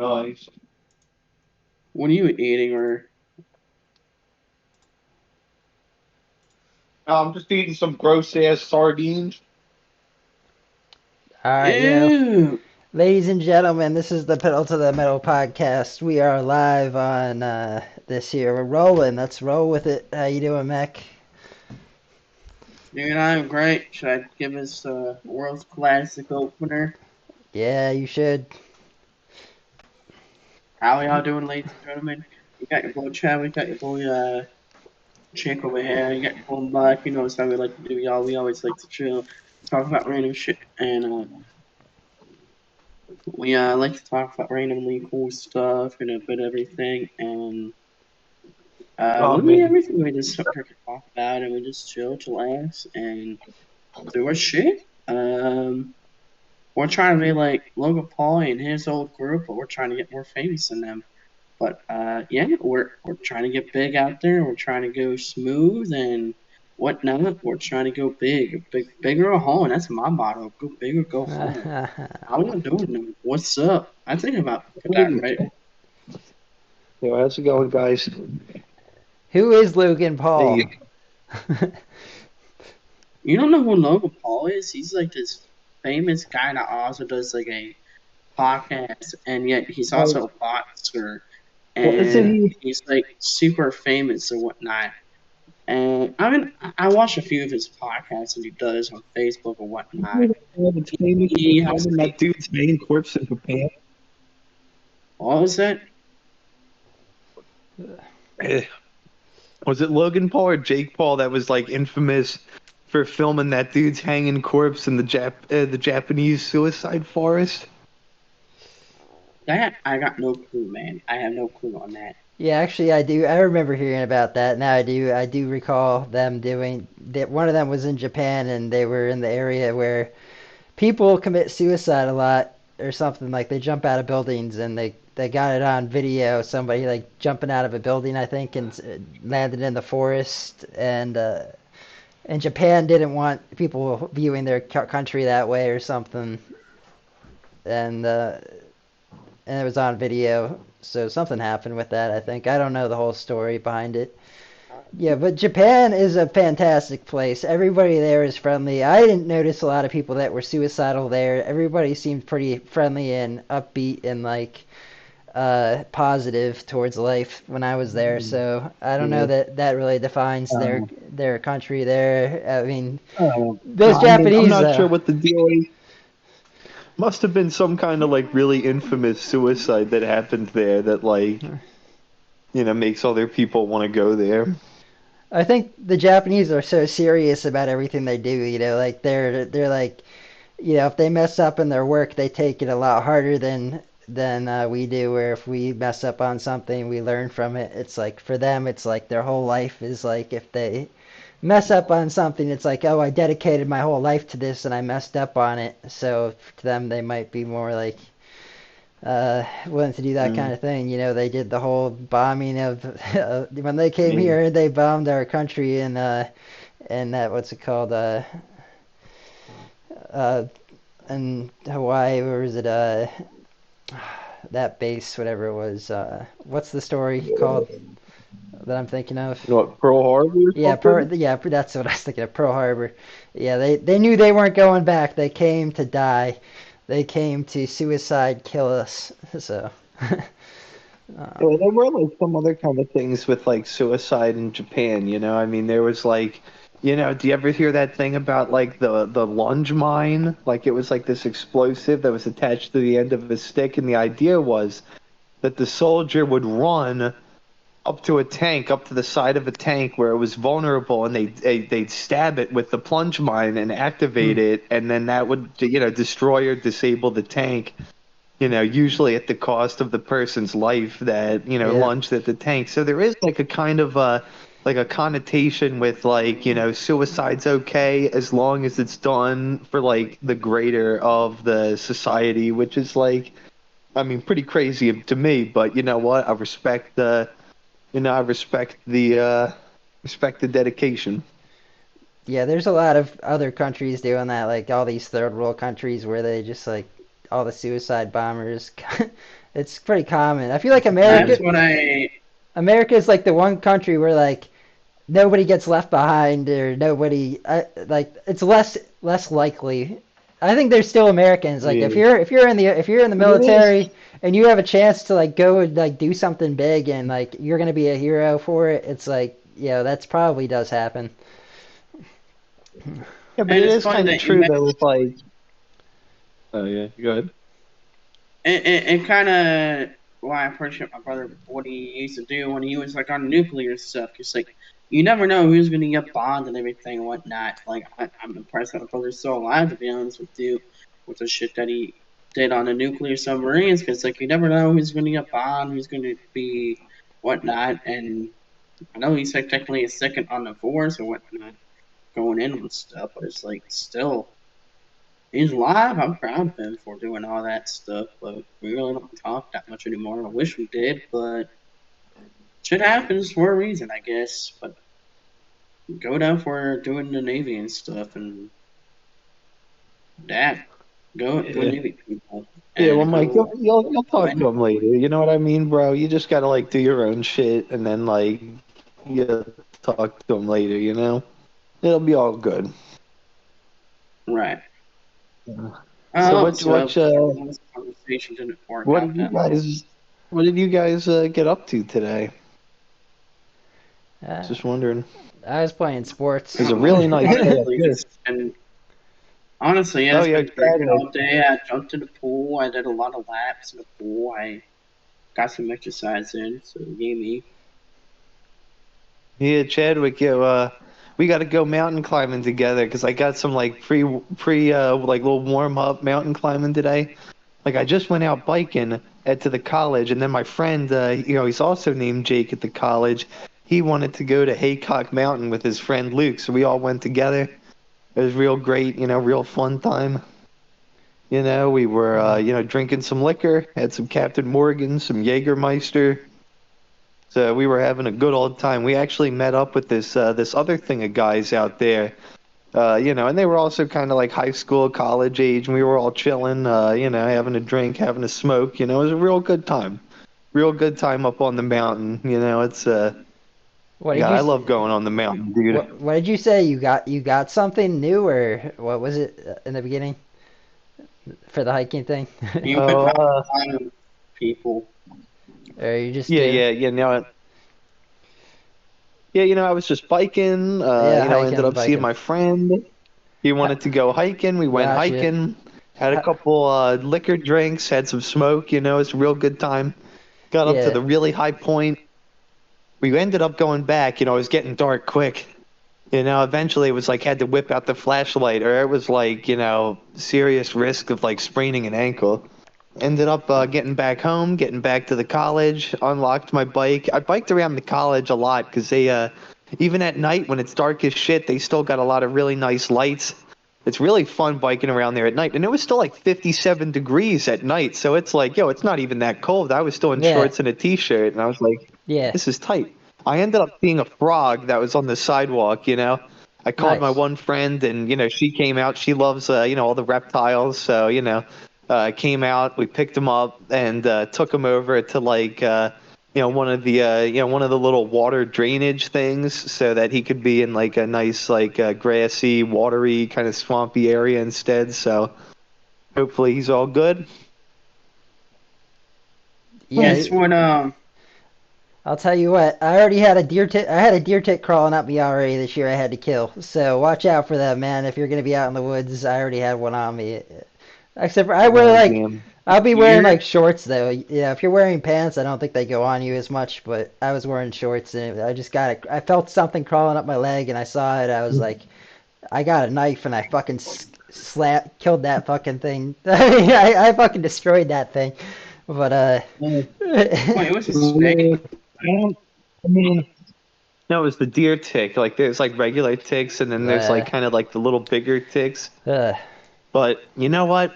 nice. What are you eating, or I'm just eating some gross ass sardines. All right, ew? ladies and gentlemen, this is the Pedal to the Metal podcast. We are live on this here. We're rolling. Let's roll with it. How you doing, Meck? Dude, I'm great. Should I give us a world's classic opener? Yeah, you should. How are y'all doing, ladies and gentlemen? You got your boy Chadwick, got your boy Chick over here, you got your boy Meck. You know it's how we like to do, y'all. We always like to chill, talk about random shit, and we like to talk about randomly cool stuff and a bit of everything, and Oh literally man, everything we just start to talk about, and we just chill, chillax, and do our shit. We're trying to be like Logan Paul and his old group, but we're trying to get more famous than them. But yeah, we're trying to get big out there. We're trying to go smooth and whatnot. We're trying to go bigger or home. That's my motto: go big or go home. How y'all doing? Now? What's up? I think about that, hey, right? how's it going, guys? Who is Logan Paul? Hey, You don't know who Logan Paul is? He's like this famous guy that also does like a podcast, and yet he's well, also a boxer, isn't and he? he's like super famous and whatnot. And I mean, I watch a few of his podcasts that he does on Facebook and whatnot. It's famous for He has finding like, that dude's main corpse in Japan. what was that? Eh, Was it Logan Paul or Jake Paul that was like infamous for filming that dude's hanging corpse in the Japanese suicide forest? That I got no clue, man. I have no clue on that. Yeah, actually, I do. I remember hearing about that. Now I do. I do recall them doing that. One of them was in Japan, and they were in the area where people commit suicide a lot, or something. Like they jump out of buildings, and they got it on video. Somebody like jumping out of a building, I think, and landed in the forest. And Japan didn't want people viewing their country that way or something. And and it was on video. So something happened with that, I think. I don't know the whole story behind it. Yeah, but Japan is a fantastic place. Everybody there is friendly. I didn't notice a lot of people that were suicidal there. Everybody seemed pretty friendly and upbeat and like positive towards life when I was there. So I don't know Yeah. that that really defines Uh, their country there. I mean, no, those I mean, I'm Japanese not though. sure what the deal is. Must have been some kind of like really infamous suicide that happened there that like, makes other people want to go there. I think the Japanese are so serious about everything they do. Like they're like, if they mess up in their work, they take it a lot harder than we do. Where if we mess up on something, we learn from it. It's like for them, it's like their whole life is like if they mess up on something, it's like, oh, I dedicated my whole life to this and I messed up on it. So to them, they might be more like willing to do that kind Mm. of thing. They did the whole bombing of when they came Yeah. here, they bombed our country and that what's it called uh in Hawaii, where was it that base, whatever it was. What's the story called that I'm thinking of? You know what, Pearl Harbor or Yeah, something? That's what I was thinking of. Pearl Harbor. Yeah, they knew they weren't going back. They came to die. They came to suicide kill us. So, Yeah, um, there were like some other kind of things with like suicide in Japan, you know? I mean, there was like, do you ever hear that thing about like the lunge mine? Like it was like this explosive that was attached to the end of a stick, and the idea was that the soldier would run up to a tank, up to the side of a tank where it was vulnerable, and they'd stab it with the plunge mine and activate it, and then that would destroy or disable the tank. Usually at the cost of the person's life that yeah. lunged at the tank. So there is like a kind of like a connotation with like suicide's okay as long as it's done for like the greater of the society, which is like I mean pretty crazy to me. But you know what? I respect the dedication. Yeah, there's a lot of other countries doing that, like all these third world countries where they just like all the suicide bombers It's pretty common. I feel like That's what I. America is like the one country where like nobody gets left behind or nobody like it's less likely. I think there's still Americans like Yeah. if you're in the But it is. military and you have a chance to like go and like do something big and like you're gonna be a hero for it. It's like that's probably does happen. Yeah, but And it it's is funny kind of that you true mentioned though. With like, oh yeah, go ahead. it kind of why I appreciate my brother what he used to do when he was like on nuclear stuff. Cause like you never know who's gonna get bombed and everything and whatnot. Like I'm impressed that my brother's still alive, to be honest with you, with the shit that he did on the nuclear submarines. Cause like you never know who's gonna get bombed, who's gonna be whatnot. And I know he's like technically a second on the force or whatnot going in with stuff, but it's like still. He's live. I'm proud of him for doing all that stuff, but we really don't talk that much anymore. I wish we did, but shit happens for a reason, I guess. But go down for doing the Navy and stuff, and that go Yeah. Navy people, Yeah, well, and Mike, go you'll talk win. to him later. You know what I mean, bro? You just gotta like do your own shit, and then like you talk to him later. You know, it'll be all good. Right. So So this conversation didn't work what out did you that well. guys what did you guys get up to today? Uh, Just wondering. I was playing sports. It was a Well, really nice day up honestly, here. yeah, Oh it's yeah, been drinking Chadwick. all day. I jumped in the pool. I did a lot of laps in the pool. I got some exercise in, so it gave me. Yeah, Chadwick. Yeah, we got to go mountain climbing together because I got some like pre like little warm up mountain climbing today. Like I just went out biking to the college, and then my friend, he's also named Jake at the college. He wanted to go to Haycock Mountain with his friend Luke, so we all went together. It was real great, real fun time. We were, drinking some liquor, had some Captain Morgan, some Jägermeister. So we were having a good old time. We actually met up with this other thing of guys out there, and they were also kind of like high school, college age, and we were all chilling, having a drink, having a smoke. It was a real good time up on the mountain. It's What did God, you I love going on the mountain, dude. what did you say? You got something new or what was it in the beginning for the hiking thing? You went Oh, by a lot of people. Or you just yeah, do? yeah, yeah. Yeah, I was just biking. Yeah, Ended hiking, up seeing biking. my friend. He Ha- wanted to go hiking. We went Gotcha. hiking. Had a Ha- couple liquor drinks. Had some smoke. It's a real good time. Got up to Yeah, the really high point. We ended up going back. It was getting dark quick. Eventually it was like had to whip out the flashlight, or it was like serious risk of like spraining an ankle. Ended up getting back home, getting back to the college, unlocked my bike. I biked around the college a lot because they, even at night when it's dark as shit, they still got a lot of really nice lights. It's really fun biking around there at night. And it was still like 57 degrees at night. So it's like, yo, it's not even that cold. I was still in yeah, shorts and a t-shirt. And I was like, yeah. this is tight. I ended up seeing a frog that was on the sidewalk. I called my Nice. one friend and, she came out. She loves, all the reptiles. So, came out, we picked him up and took him over to like one of the little water drainage things so that he could be in like a nice like grassy, watery kind of swampy area instead. So hopefully he's all good. Yeah, It's what I'll tell you what. I already had a deer tick. I had a deer tick crawling up me already this year. I had to kill. So watch out for that, man. If you're gonna be out in the woods, I already had one on me. Except for I wear Oh like damn. I'll be wearing deer. like shorts though. Yeah, if you're wearing pants, I don't think they go on you as much. But I was wearing shorts and I just got it. I felt something crawling up my leg and I saw it. I was like, I got a knife and I fucking killed that fucking thing. I fucking destroyed that thing. But Wait, it was a Yeah, snake. I don't. I mean, no, it was the deer tick. Like there's like regular ticks, and then there's uh, like kind of like the little bigger ticks. uh, But you know what?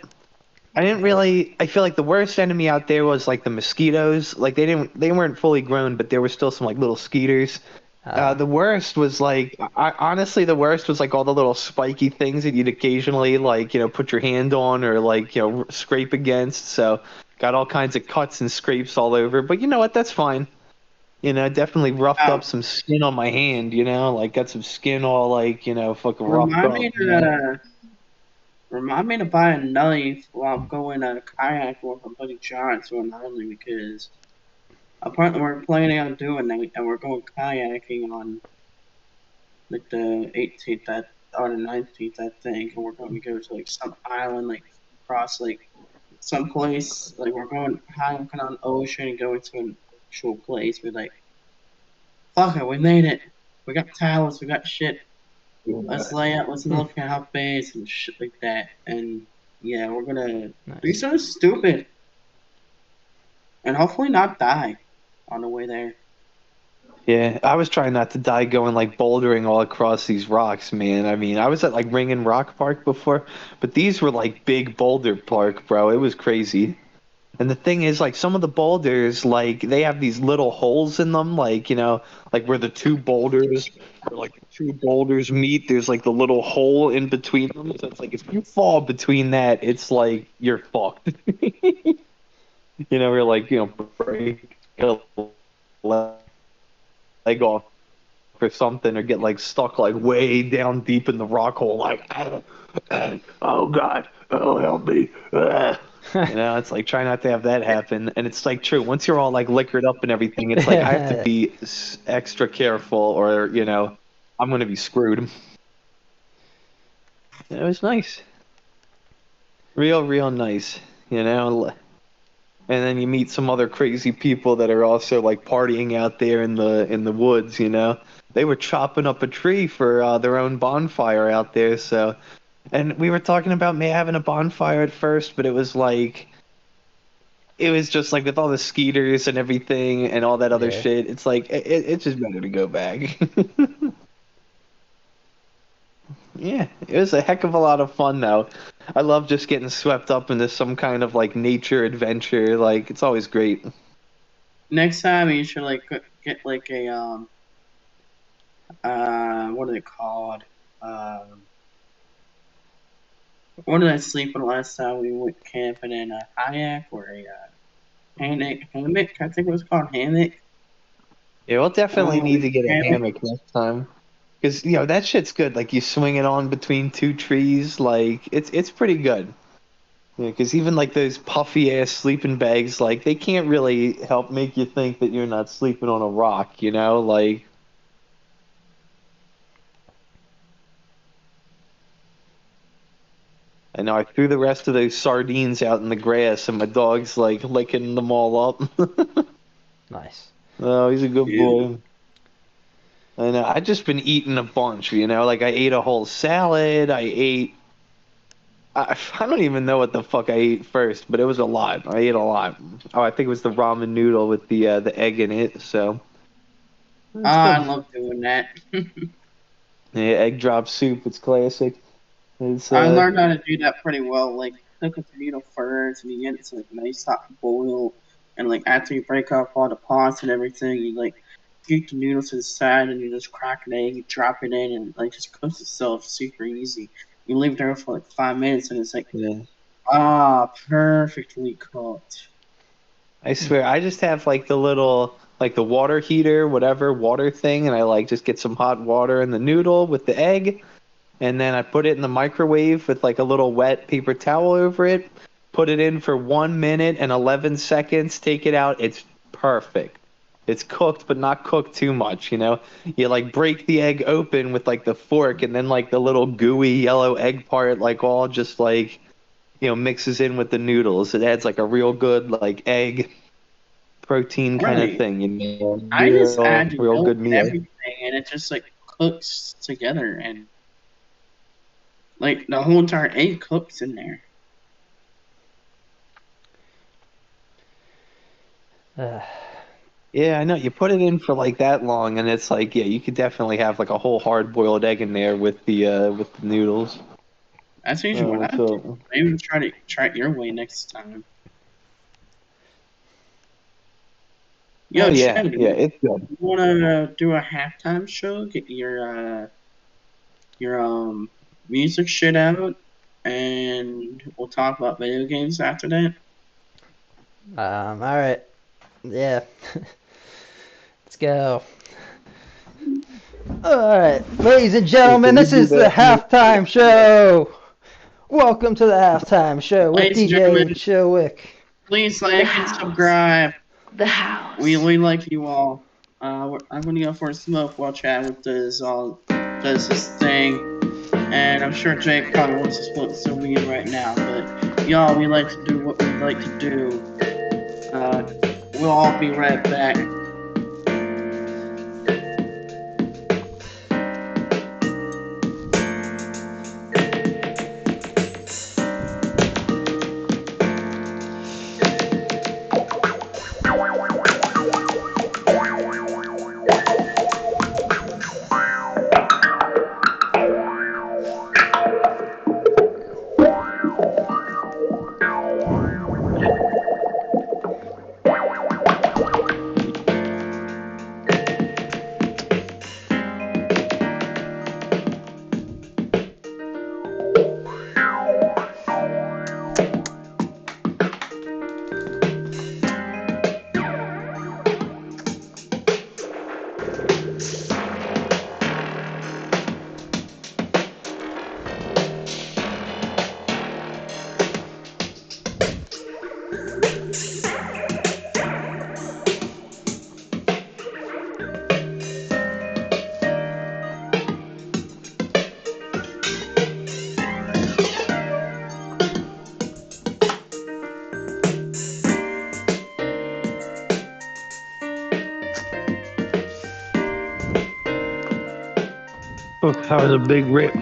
I didn't really. I feel like the worst enemy out there was like the mosquitoes. Like they weren't fully grown, but there were still some like little skeeters. uh, The worst was like, honestly, the worst was like all the little spiky things that you'd occasionally like, put your hand on or like, scrape against. So Got all kinds of cuts and scrapes all over, but you know what? That's fine. Definitely roughed up Wow. some skin on my hand. Like got some skin all like fucking roughed Remind me up. You know? to remind me to buy a knife while I'm going kayak with a buddy John to an island because apparently we're planning on doing that and we're going kayaking on like the 18th that or the 19th I think and we're going to go to like some island like across like some place like we're going kayaking on the ocean and going to an actual place. We're like, fuck it, we made it. We got towels, we got shit. Let's lay out, let's Hmm, look at how base and shit like that. And yeah, we're gonna be nice. so stupid and hopefully not die on the way there. Yeah, I was trying not to die going like bouldering all across these rocks, man. I mean, I was at like Ring and Rock Park before, but these were like big boulder park, bro. It was crazy. And the thing is, like, some of the boulders, like, they have these little holes in them, like, like where the two boulders meet, there's like the little hole in between them. So it's like if you fall between that, it's like you're fucked. We're like, break a leg off or something, or get like stuck like way down deep in the rock hole, like, oh God, oh help me. It's like try not to have that happen. And it's like true. Once you're all like liquored up and everything, it's like I have to be extra careful, or I'm gonna be screwed. It was nice, real nice. And then you meet some other crazy people that are also like partying out there in the woods. They were chopping up a tree for their own bonfire out there. So, and we were talking about me having a bonfire at first, but it was just like with all the skeeters and everything and all that other Yeah. shit. It's like it's just better to go back. Yeah, it was a heck of a lot of fun though. I love just getting swept up into some kind of like nature adventure. Like it's always great. Next time you should like get like a what are they called? Um what did I sleep on last time we went camping in a kayak or a hammock? I think it was called hammock. Yeah, we'll definitely We need to get a camping. hammock next time. Because that shit's good. Like you swing it on between two trees, like it's pretty good. Yeah, because even like those puffy ass sleeping bags, like they can't really help make you think that you're not sleeping on a rock. Like I know I threw the rest of those sardines out in the grass, and my dog's like licking them all up. Nice. Oh, he's a good Yeah. boy. I know. I just been eating a bunch. Like I ate a whole salad. I don't even know what the fuck I ate first, but it was a lot. I ate a lot. Oh, I think it was the ramen noodle with the egg in it. So it's Ah, I good. love doing that. Yeah, egg drop soup. It's classic. It's I learned how to do that pretty well. Like cook a tomato first, and you get it to like nice hot boil, and like after you break up all the pots and everything, you like get the noodles to the side, and you just crack an egg, you drop it in, and like just cooks itself super easy. You leave it there for like 5 minutes, and it's like yeah. perfectly cooked. I swear, I just have like the little like the water heater, whatever water thing, and I like just get some hot water in the noodle with the egg, and then I put it in the microwave with like a little wet paper towel over it. Put it in for 1 minute and 11 seconds. Take it out. It's perfect. It's cooked, but not cooked too much. You like break the egg open with like the fork, and then like the little gooey yellow egg part, like all just like mixes in with the noodles. It adds like a real good like egg protein kind of Really, thing. I just Real add real milk good and meal. everything, and it just like cooks together, and like the whole entire egg cooks in there. Uh, Yeah, I know. You put it in for like that long, and it's like, yeah, you could definitely have like a whole hard-boiled egg in there with the noodles. That's usually Oh, what I what's do. up? Maybe we'll try it your way next time. Oh Yo, yeah, Chad, yeah, you it's good. wanna do a halftime show? Get your music shit out, and we'll talk about video games after that. All right. Yeah. Let's go. All right, ladies and Hey, gentlemen, can you this do is the that? halftime show. Welcome to the halftime show with Ladies and DJ gentlemen, Chadwick. please The like and house. subscribe. The house. We like you all. I'm gonna go for a smoke while Chadwick does his thing, and I'm sure Jake probably wants to smoke some weed right now. But y'all, we like to do what we like to do. We'll all be right back. Oh, that was a big rip.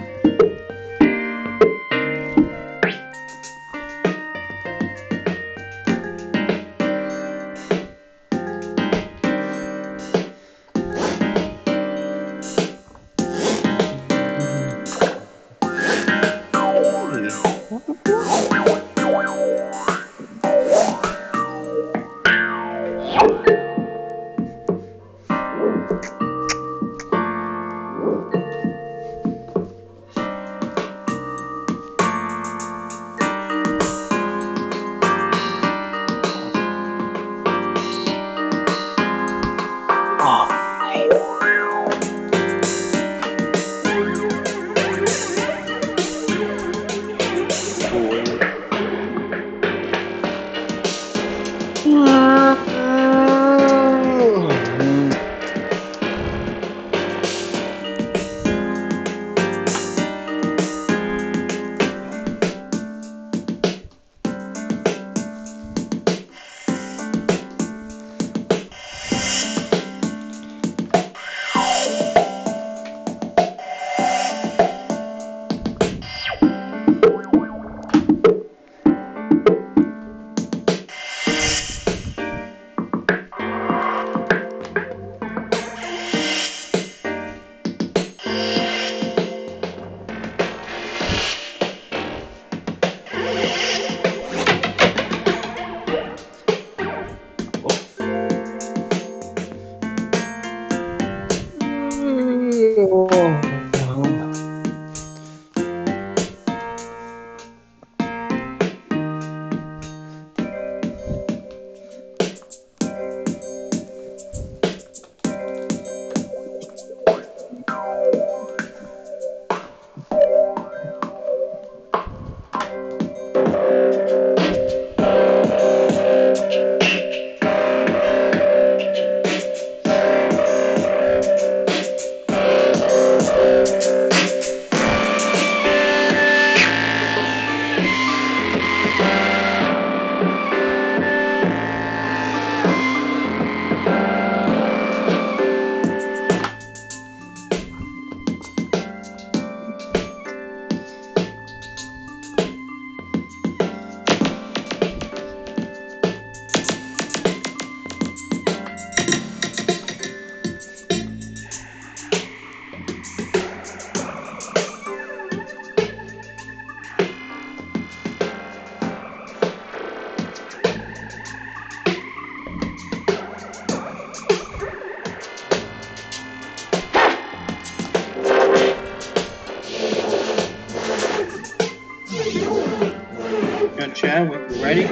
Chadwick, you ready?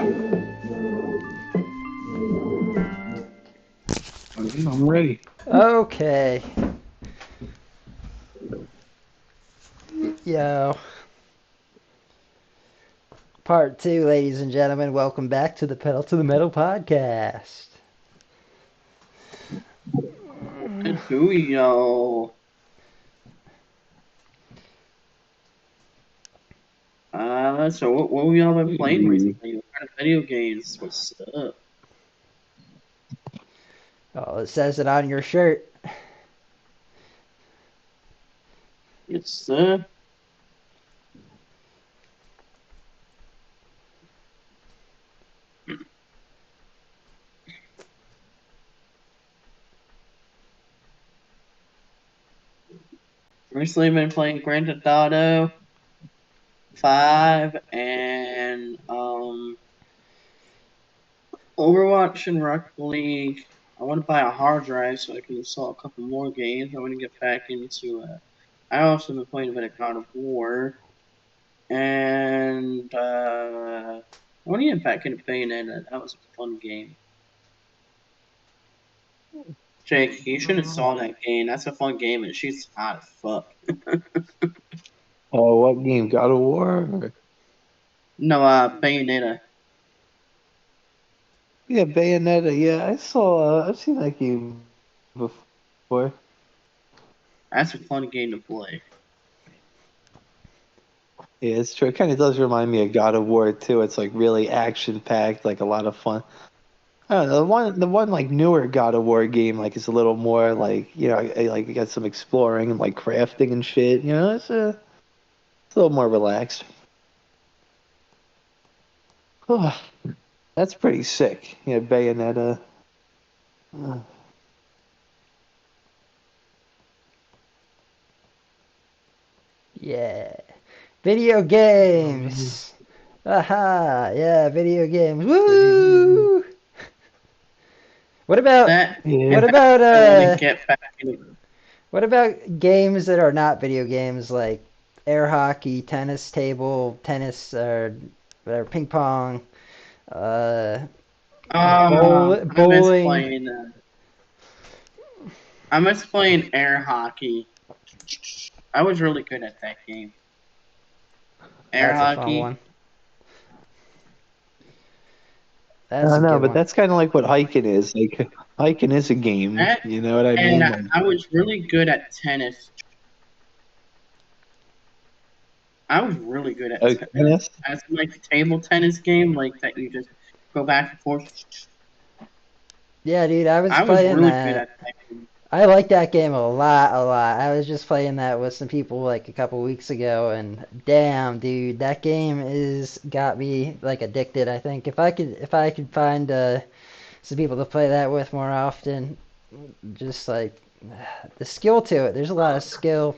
I'm ready. Okay. Yo. Part 2, ladies and gentlemen. Welcome back to the Pedal to the Metal podcast. Yo. So what have y'all been playing recently? What kind of video games? What's up? Oh, it says it on your shirt. Yes, sir. Recently been playing Grand Theft Auto 5 and Overwatch and Rocket League. I want to buy a hard drive so I can install a couple more games. I want to get back into I also been playing a bit of God of War. And I want to get back into Bayonetta. That was a fun game. Jake, you should have saw that game. That's a fun game, and she's hot as fuck. Oh, what game? God of War? No, Bayonetta. Yeah, Bayonetta. Yeah, I saw. I've seen that game before. That's a fun game to play. Yeah, it's true. It kind of does remind me of God of War too. It's like really action packed, like a lot of fun. I don't know, the one like newer God of War game like is a little more like like you got some exploring and like crafting and shit. It's a little more relaxed. That's pretty sick. Yeah, Bayonetta. Uh, Yeah. Video games. Aha. Yeah, video games. Woo! What about That yeah. what and about I want to get back into. what about games that are not video games like air hockey, tennis table, tennis or ping pong, uh, I miss bowling? playing. I miss playing air hockey. I was really good at that game. Air That's a fun hockey. one. I That's a don't know, good but one. that's kind of like what hiking is. Like hiking is a game. That You know what I and mean? Like, I was really good at tennis. I was really good at okay, tennis. As in, like the table tennis game, like that you just go back and forth. Yeah, dude, I was I was playing really good that. at that game. I like that game a lot, a lot. I was just playing that with some people like a couple weeks ago, and damn, dude, that game is got me like addicted. I think if I could find some people to play that with more often, just like the skill to it. There's a lot of skill,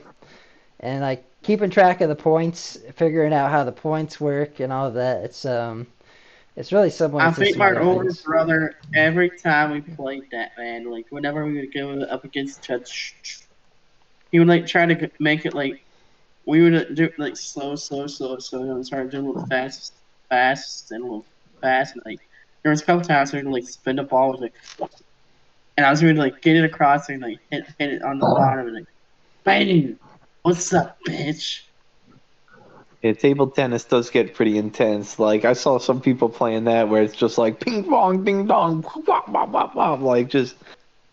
and like keeping track of the points, figuring out how the points work, and all of that. It's really similar I to beat some my other older things. brother every time we played that, man. Like whenever we would go up against each other, he would like try to make it like we would do it, like slow, and start doing a little fast, and a little fast, and like there was a couple times we would like spin the ball, with, like, and I was going to like get it across and like hit it on the bottom, and like bang, what's up, bitch? yeah, table tennis does get pretty intense. Like I saw some people playing that where it's just like ping pong, ding dong, wah, wah, wah, wah, like just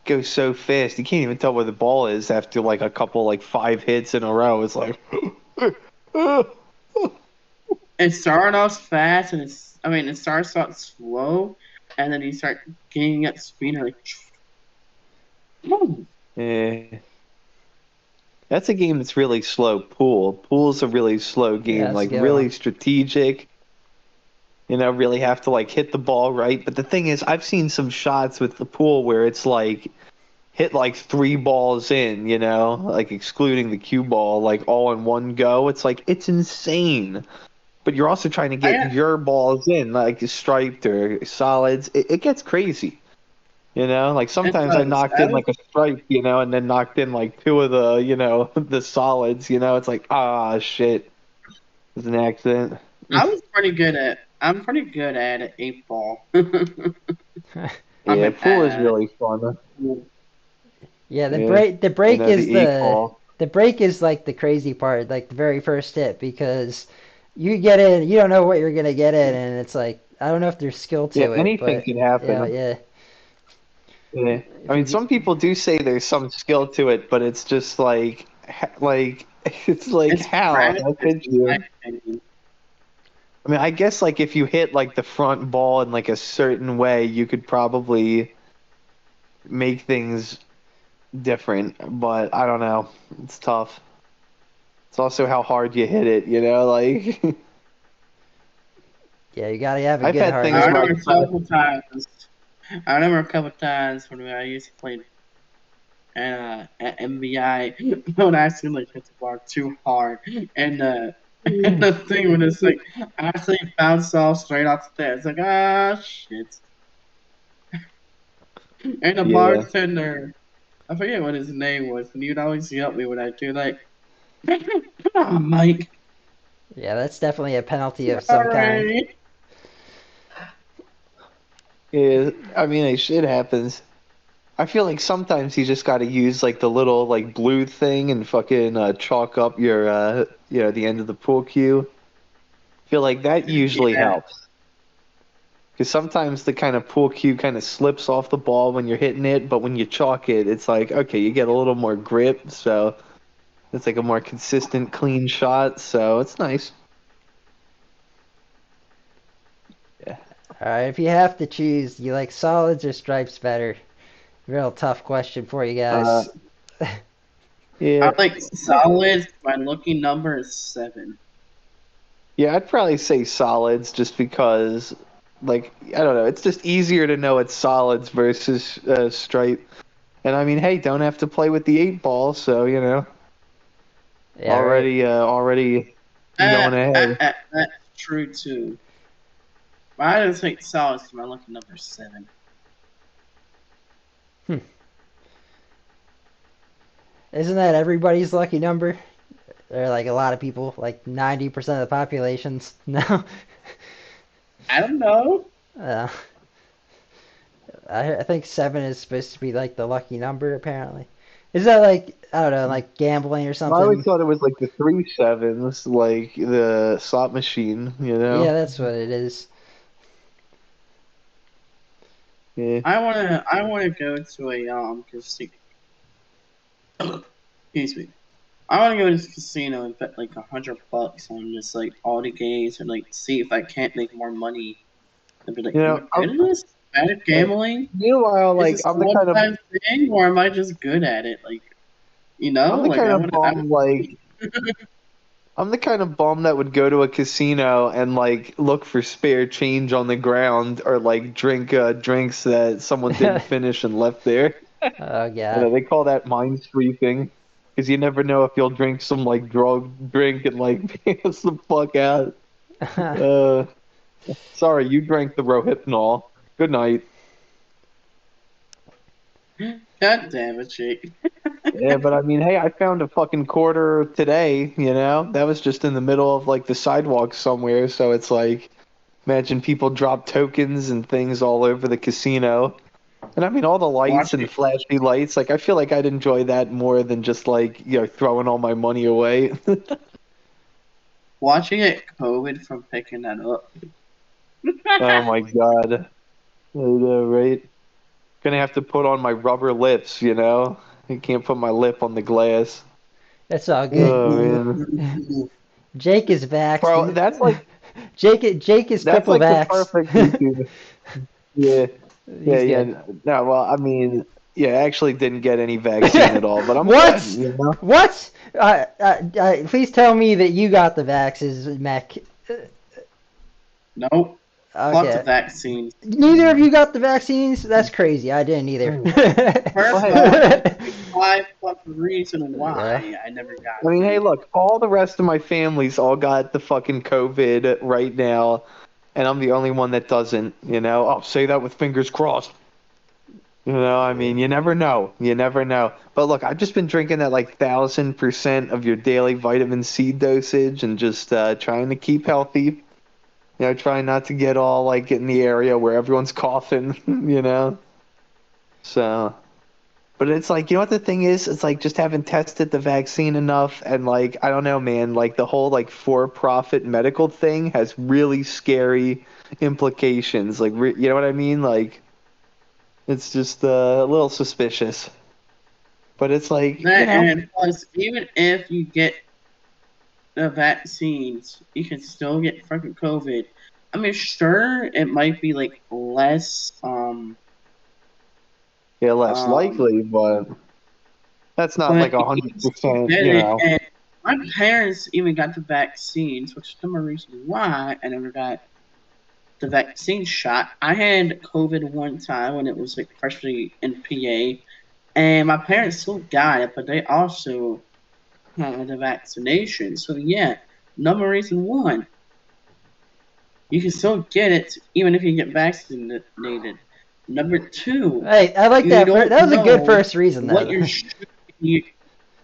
goes so fast you can't even tell where the ball is after like a couple like 5 hits in a row. It's like It started off fast, and it starts out slow, and then you start gaining up speed, and like, boom. yeah. That's a game that's really slow. Pool's a really slow Yeah, game, that's a like good one. really strategic. Really have to like hit the ball right. But the thing is, I've seen some shots with the pool where it's like hit like 3 balls in, like excluding the cue ball, like all in one go. It's like it's insane. But you're also trying to I get got, your balls in, like striped or solids. It gets crazy. Like it sometimes I does. knocked in like a stripe, and then knocked in like two of the, the solids. It's like shit, it was an accident. I was pretty good at. I'm pretty good at 8 ball. I'm Yeah, an pool is really fun. Yeah, Yeah. the break is The 8 ball. the break is like the crazy part, like the very first hit, because you get in, you don't know what you're gonna get in, and it's like I don't know if there's skill Yeah, to it, anything but can happen. yeah, Yeah. I if mean, you some people do say there's some skill to it, but it's just like, it's like It's how? How practice, could in my you? opinion. I mean, I guess like if you hit like the front ball in like a certain way, you could probably make things different, but I don't know. It's tough. It's also how hard you hit it, like yeah, you gotta have a I've good had heart things I rate. where remember I a kind of couple times. I remember a couple times when I used to play at MBI when I actually like hit the bar too hard, and and the thing when it's like actually bounced off straight off the stairs. Like shit, and the yeah. bartender, I forget what his name was, and he'd always help me when I do like, come on, Mike, Yeah, that's definitely a penalty of some kind. sorry. Yeah, I mean, shit happens. I feel like sometimes you just got to use like the little like blue thing and fucking chalk up your the end of the pool cue. I feel like that usually Yeah, helps because sometimes the kind of pool cue kind of slips off the ball when you're hitting it, but when you chalk it, it's like okay, you get a little more grip, so it's like a more consistent, clean shot. So it's nice. Yeah. All right, if you have to choose, you like solids or stripes better? Real tough question for you Uh, guys. yeah. I like solid. My lucky number is 7. Yeah, I'd probably say solids just because, like, I don't know, it's just easier to know it's solids versus stripe. And I mean, hey, don't have to play with the 8 ball, so Yeah, right. already going ahead. That's true too. But I just think solid because my lucky number is 7. Hmm. Isn't that everybody's lucky number? Or like a lot of people, like 90% of the populations. No. I don't know. uh, I think 7 is supposed to be like the lucky number, apparently. Is that like, I don't know, like gambling or I always something? thought it was like the 3 sevens, like the slot machine. Yeah, that's what it is. Yeah. I wanna go to a casino. Excuse me. I wanna go to the casino and bet like $100 on just like all the games and like see if I can't make more money. And be like, You am know, I good at this? Bad at gambling? meanwhile, Is like this a one time thing or am I just good at it? Like I'm the like kind I of wanna I bum, wanna like see. I'm the kind of bum that would go to a casino and like look for spare change on the ground or like drink drinks that someone didn't Oh, finish and left there. God. They call that mind sweeping because you never know if you'll drink some like drug drink and like pass the fuck out. Uh, sorry, you drank the Rohypnol. Good night. God damn it, Jake. Yeah, but I mean, hey, I found a fucking quarter today. That was just in the middle of like the sidewalk somewhere. So it's like, imagine people drop tokens and things all over the casino. And I mean, all the lights Watching and flashy lights, like, I feel like I'd enjoy that more than just like, throwing all my money away. watching it COVID from picking that up. Oh my God. I know, right? Gonna have to put on my rubber lips. I can't put my lip on the glass. It's all good. Oh man. Jake is Bro, vaxxed. that's like Jake is that's triple like the vaxxed. perfect YouTube. Yeah. Yeah, He's yeah. good. No, well, I mean, yeah, I actually didn't get any vaccine at all, but I'm good, What? you know? What? Please tell me that you got the vaxes, Meck. Nope. Fuck the Okay. vaccines. Neither of you got the vaccines? That's crazy. I didn't either. First Well, off, why fucking reason Yeah. why I never got I mean, hey, it. look, all the rest of my family's all got the fucking COVID right now, and I'm the only one that doesn't. I'll say that with fingers crossed. I mean, you never know. You never know. But look, I've just been drinking that like 1,000% of your daily vitamin C dosage and just trying to keep healthy. Trying not to get all like in the area where everyone's coughing. So But it's like, you know what the thing is? It's like just haven't tested the vaccine enough, and like I don't know, man. Like the whole like for-profit medical thing has really scary implications. Like, you know what I mean? Like it's just a little suspicious. But it's like, you That know, and plus, even if you get the vaccines, you can still get fucking COVID. I mean, sure, it might be like less, yeah, less um, likely, but that's not like but a you hundred can still percent. get You it. know, And my parents even got the vaccines, which is the reason why I never got the vaccine shot. I had COVID one time when it was like freshly in PA, and my parents still got it, but they also had the vaccination. So yeah, number reason one, you can still get it even if you get vaccinated. Number two, Hey, I like you that. don't That was a good know first reason, what though. you're shooting.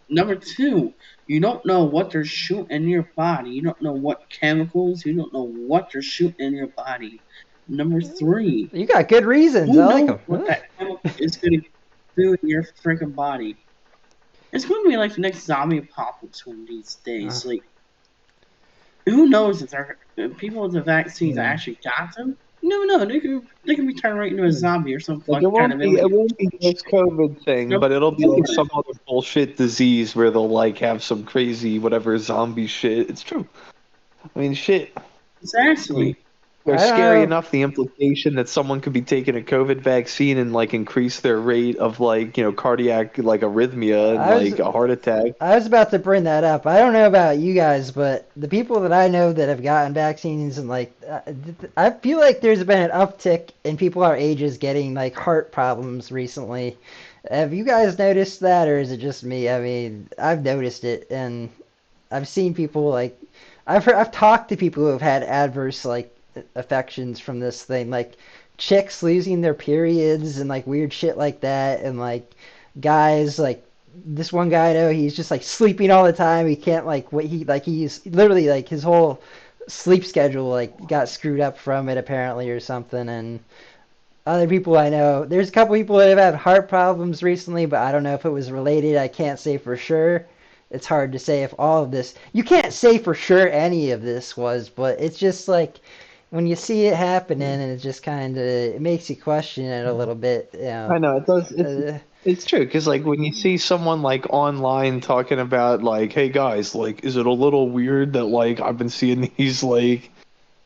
Number two, you don't know what they're shooting in your body. You don't know what chemicals. You don't know what they're shooting in your body. Number three, You got good reasons. who I like knows them. what that chemical is going to do in your freaking body? It's going to be like the next zombie apocalypse one of these days. Like, who knows if people with the vaccines yeah. actually got them? No, they can be turned right into a zombie or some Like it fucking kind won't of be it alien. won't be this COVID thing, No, but it'll be like some other bullshit disease where they'll like have some crazy whatever zombie shit. It's true. I mean, shit. I mean, exactly. they're I don't scary know. enough. The implication that someone could be taking a COVID vaccine and like increase their rate of like cardiac like arrhythmia and I was like a heart attack. I was about to bring that up. I don't know about you guys, but the people that I know that have gotten vaccines and like, I feel like there's been an uptick in people our ages getting like heart problems recently. Have you guys noticed that, or is it just me? I mean, I've noticed it, and I've seen people like, I've talked to people who have had adverse like affections from this thing, like chicks losing their periods and like weird shit like that, and like guys like this one guy I know, he's just like sleeping all the time. He can't like what he like he's literally like his whole sleep schedule like got screwed up from it apparently or something. And other people I know, there's a couple people that have had heart problems recently, but I don't know if it was related. I can't say for sure. It's hard to say if all of this, you can't say for sure any of this was, but it's just like when you see it happening and it just kind of it makes you question it a little bit, you know. I know it does. Uh, It's true because like when you see someone like online talking about like, hey guys, like, is it a little weird that like I've been seeing these like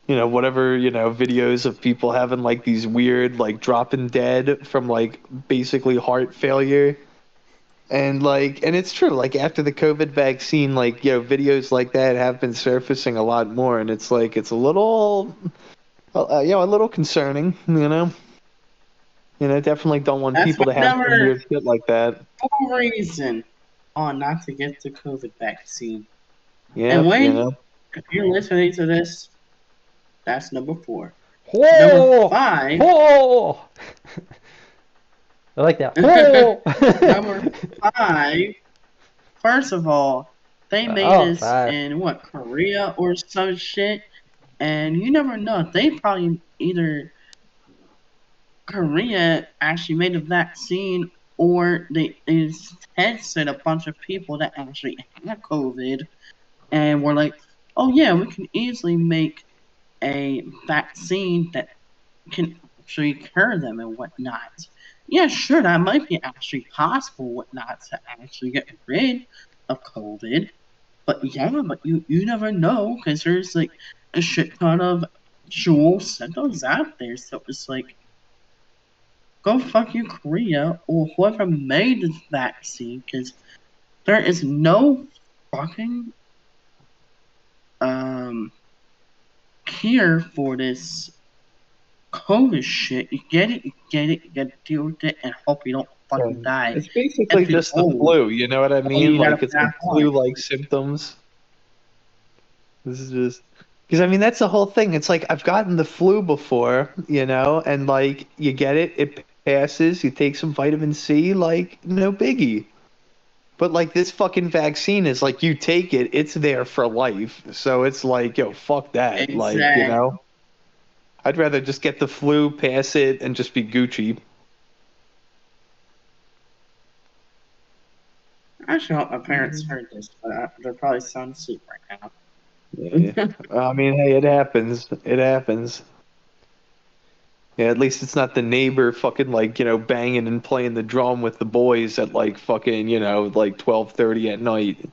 whatever, videos of people having like these weird, like dropping dead from like basically heart failure. And it's true, like after the COVID vaccine, like, videos like that have been surfacing a lot more. And it's like, it's a little, a little concerning, definitely don't want That's people my to have some number weird shit like that. four reason on not to get the COVID vaccine. And Yep, when if you're listening to this, that's number four. Number Whoa! five. Whoa! I like that. Whoa! Number five. First of all, they made Oh, this five. in what Korea or some shit, and you never know. They probably either Korea actually made a vaccine or they tested a bunch of people that actually had COVID and were like, oh yeah, we can easily make a vaccine that can actually cure them and whatnot. Yeah, sure, that might be actually possible, whatnot, to actually get rid of COVID. But yeah, but you never know because there's like a shit ton of actual symptoms out there. So it's like, go fuck you, Korea, or whoever made this vaccine, because there is no fucking um cure for this COVID shit. You get it, you gotta deal with it, and hope you don't fucking So die. it's basically If you're just the old, flu, you know what I oh, mean? you gotta Like it's pass like on. flu-like symptoms. This is just because I mean that's the whole thing. It's like I've gotten the flu before, and like you get it, it passes. You take some vitamin C, like no biggie. But like this fucking vaccine is like you take it, it's there for life. So it's like, yo, fuck that. Like, Exactly. I'd rather just get the flu, pass it, and just be Gucci. I actually hope my parents heard this, but they're probably sound asleep right Yeah. now. Well, I mean, hey, it happens. It happens. Yeah, at least it's not the neighbor fucking like, banging and playing the drum with the boys at like fucking, like 12:30 at night.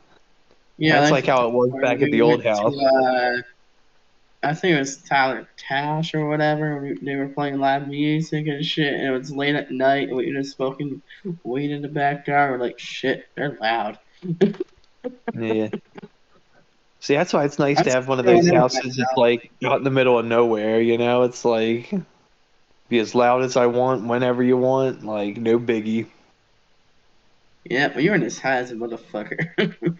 Yeah, That's like like how it was when back at the we old went house. to, I think it was Tyler Tash or whatever. They were playing live music and shit, and it was late at night, and we were just smoking weed in the backyard. We're like, shit, they're loud. Yeah. See, that's why it's nice to That's have one of growing those in on houses that's myself. like out in the middle of nowhere, It's like be as loud as I want whenever you want, like no biggie. Yeah, but you're in this high as a motherfucker.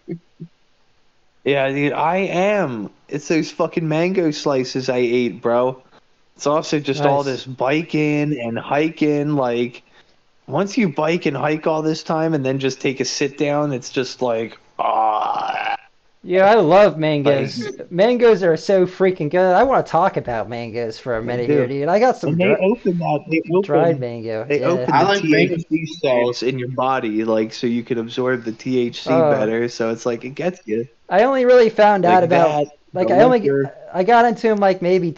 Yeah, dude, I am. It's those fucking mango slices I ate, bro. It's also just all Nice. this biking and hiking. Like, once you bike and hike all this time and then just take a sit down, it's just like, Yeah, I love like mangoes. Mangoes are so freaking good. I want to talk about mangoes for a they minute here, do. dude. I got some And dried mango. they Yeah. open I the like mango THC too. cells in your body, like so you can absorb the THC Oh, better. So it's like it gets you I only really found out like about that. The like liquor, I got into them like maybe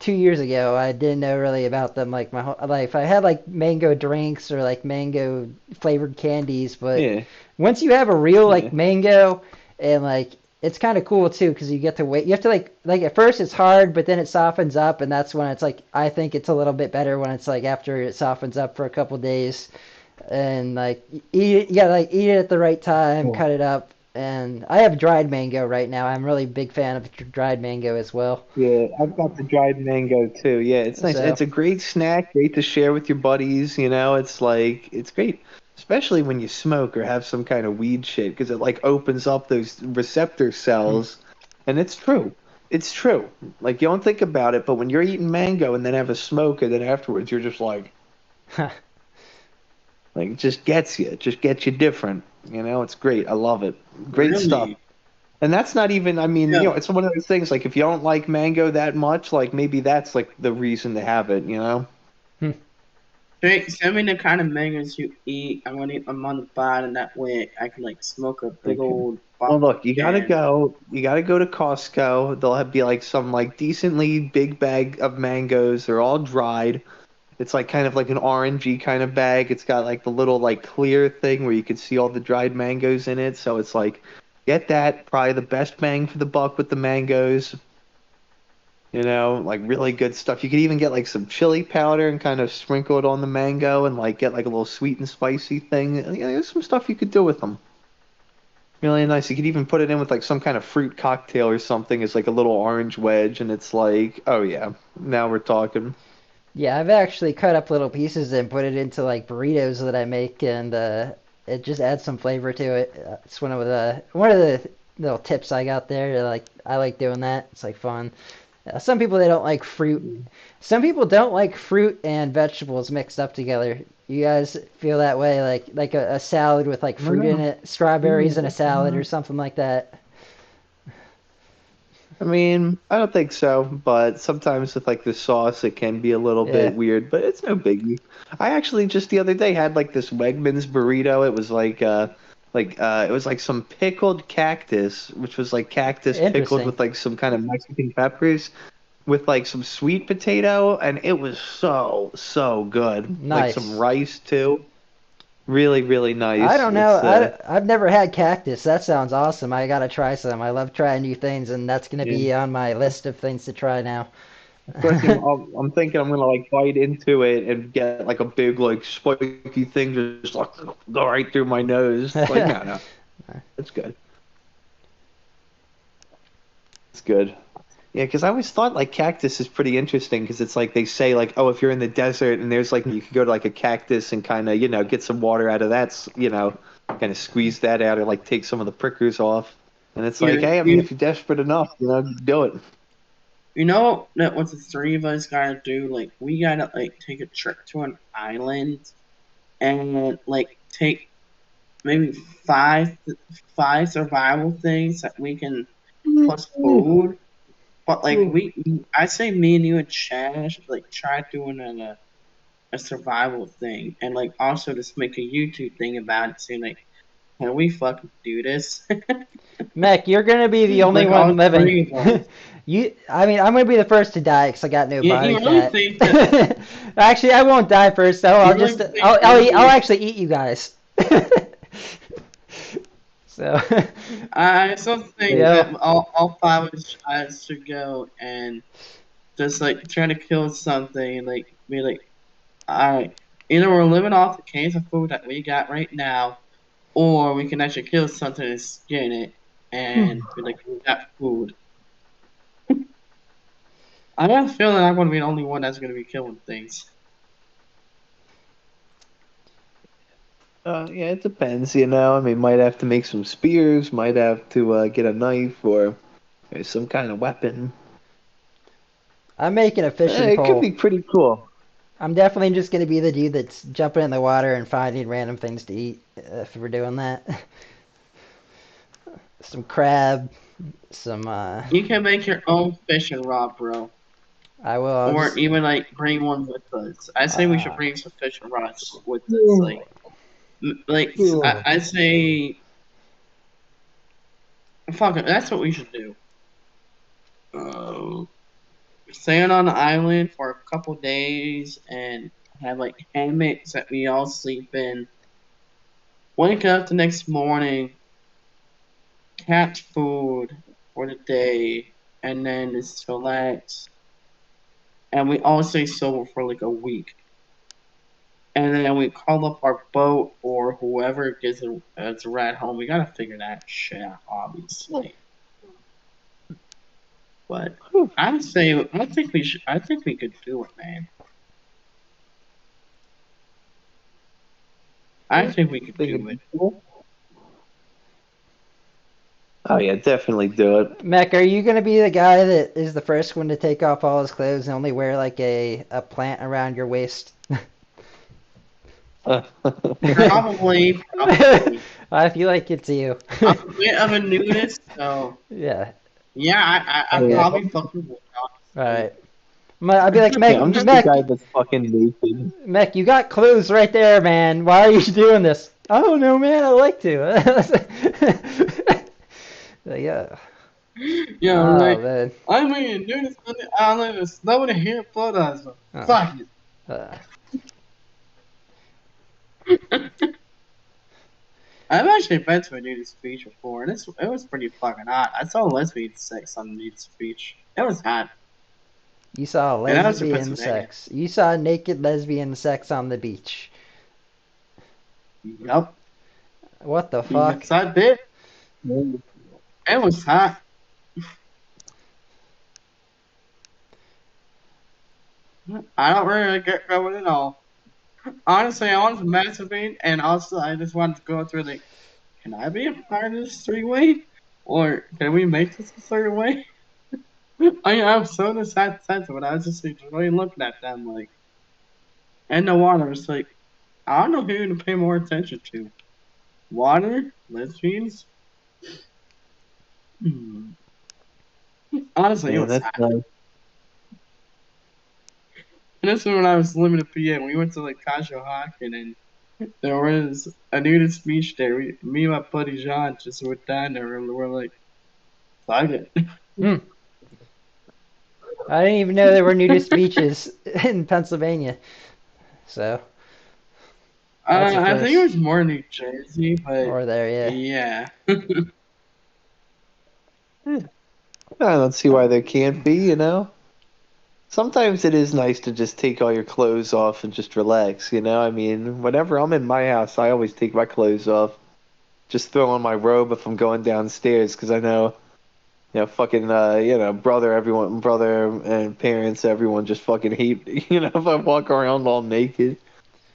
2 years ago. I didn't know really about them like my whole life. I had like mango drinks or like mango flavored candies, but yeah, once you have a real yeah. like mango and like it's kind of cool too because you get to wait. You have to like at first it's hard, but then it softens up, and that's when it's like I think it's a little bit better when it's like after it softens up for a couple days and like eat it. You gotta like eat it at the right time, Cool. cut it up. And I have dried mango right now. I'm really big fan of dried mango as well. Yeah, I've got the dried mango too. Yeah, it's nice. So It's a great snack, great to share with your buddies, It's like it's great, especially when you smoke or have some kind of weed shit because it like opens up those receptor cells. And it's true. It's true. Like you don't think about it, but when you're eating mango and then have a smoke and then afterwards you're just like it just gets you. It just gets you different. It's great. I love it. Great stuff. Really? And that's not even, I mean, Yeah. it's one of those things like if you don't like mango that much, like maybe that's like the reason to have it. Send me the kind of mangoes you eat. I'm gonna eat them on the bottom. That way I can like smoke a big Okay. old Well, bump look, and you gotta go to Costco. There'll be like some like decently big bag of mangoes. They're all dried. It's like kind of like an orangey kind of bag. It's got like the little like clear thing where you can see all the dried mangoes in it. So it's like get that, probably the best bang for the buck with the mangoes. Like really good stuff. You could even get like some chili powder and kind of sprinkle it on the mango and like get like a little sweet and spicy thing. There's some stuff you could do with them. Really nice. You could even put it in with like some kind of fruit cocktail or something as like a little orange wedge, and it's like, oh yeah, now we're talking. yeah, I've actually cut up little pieces and put it into like burritos that I make, and it just adds some flavor to it. It's one of the little tips I got there. Like I like doing that. It's like fun. Some people they don't like fruit. Some people don't like fruit and vegetables mixed up together. You guys feel that way, like a salad with like I don't fruit in know. it, strawberries in a I don't salad or know. something like that. I mean, I don't think so, but sometimes with like the sauce, it can be a little bit Yeah, weird, but it's no biggie. I actually just the other day had like this Wegmans burrito. It was it was like some pickled cactus, which was like cactus pickled interesting. with like some kind of Mexican peppers with like some sweet potato, and it was so good. Like some Nice. rice too. Really, really I nice. don't know. It's I've never had cactus. That sounds awesome. I gotta try some. I love trying new things, and that's gonna yeah. be on my list of things to try now. I'm thinking I'm gonna like bite into it and get like a big like spiky thing just like go right through my nose. It's like no, it's good. It's good. Yeah, because I always thought like cactus is pretty interesting because it's like they say like oh if you're in the desert and there's like you could go to like a cactus and kind of get some water out of that kind of squeeze that out or like take some of the prickers off and it's like you hey I mean you if you're desperate enough do it. you know that what the three of us gotta do? Like we gotta like take a trip to an island and like take maybe five survival things that we can plus food. But like I say me and you and Chad should like try doing a survival thing and like also just make a YouTube thing about it saying like Can we fucking do this? Meck, you're gonna be the only Like all one living. three of us. I mean, I'm gonna be the first to die because I got no You body really fat. think that? Actually, I won't die first though. You really think I'll actually eat you guys. So, I still think yeah. that all five of us should go and just like try to kill something and like be like, alright, either we're living off the cans of food that we got right now, or we can actually kill something and skin it and be like, we got food. I have a feeling I'm gonna be the only one that's gonna be killing things. Yeah, it depends, you know. I mean, might have to make some spears, might have to get a knife or some kind of weapon. I'm making a fishing It could pole. be pretty cool. I'm definitely just gonna be the dude that's jumping in the water and finding random things to eat if we're doing that. Some crab, some You can make your own fishing rod, bro. I will. I'll Or just even like bring one with us. I say we should uh, bring some fishing rods with us. I say, fuck it. That's what we should do. Stay on the island for a couple days and have like hammocks that we all sleep in. Wake up the next morning, catch food for the day, and then just relax. And we all stay sober for like a week. And then we call up our boat or whoever gets a ride home. We gotta figure that shit out, obviously. But I think we should. I think we could do it, man. I think we could Think do it'd it. be cool. Oh yeah, definitely do it. Mech, are you gonna be the guy that is the first one to take off all his clothes and only wear like a plant around your waist? Probably. I feel like it's you. I'm a bit of a nudist, so Yeah. yeah, I Yeah. probably fucking would, All honestly. right. I'd be like, Yeah, I'm just the Mech, guy that's fucking naked. Mech, you got clothes right there, man. Why are you doing this? I don't know, man. I like to. Yeah. Yeah, Oh right. man. I'm a nudist on the island of nobody here but us. Uh, Fuck uh, it. I've actually been to a nudist beach before, and it was pretty fucking hot. I saw lesbian sex on the nudist beach. It was hot, you saw and that was in lesbian Pennsylvania. sex. You saw naked lesbian sex on the beach. Yup. What the fuck? Yes, I did. It was hot. I don't really get going at all. Honestly, I wanted to masturbate, and also I just wanted to go through like, can I be a part of this three-way, or can we make this a certain way? I'm so sensitive, but I was just like, really looking at them like, and the water was like, I don't know who to pay more attention to. Water, lesbians. Hmm. Honestly, it Yeah, was that's hot. nice. And this is when I was living in PA. We went to like Conshohocken, and there was a nudist beach there. Me and my buddy John just went down there, and we're like, fuck it. Hmm. I didn't even know there were nudist beaches in Pennsylvania. So that's a I think it first. was more New Jersey, but Or there, yeah. yeah. I don't see why there can't be, you know? Sometimes it is nice to just take all your clothes off and just relax, you know? I mean, whenever I'm in my house, I always take my clothes off. Just throw on my robe if I'm going downstairs, because I know, fucking, brother and parents, everyone just fucking hate, if I walk around all naked.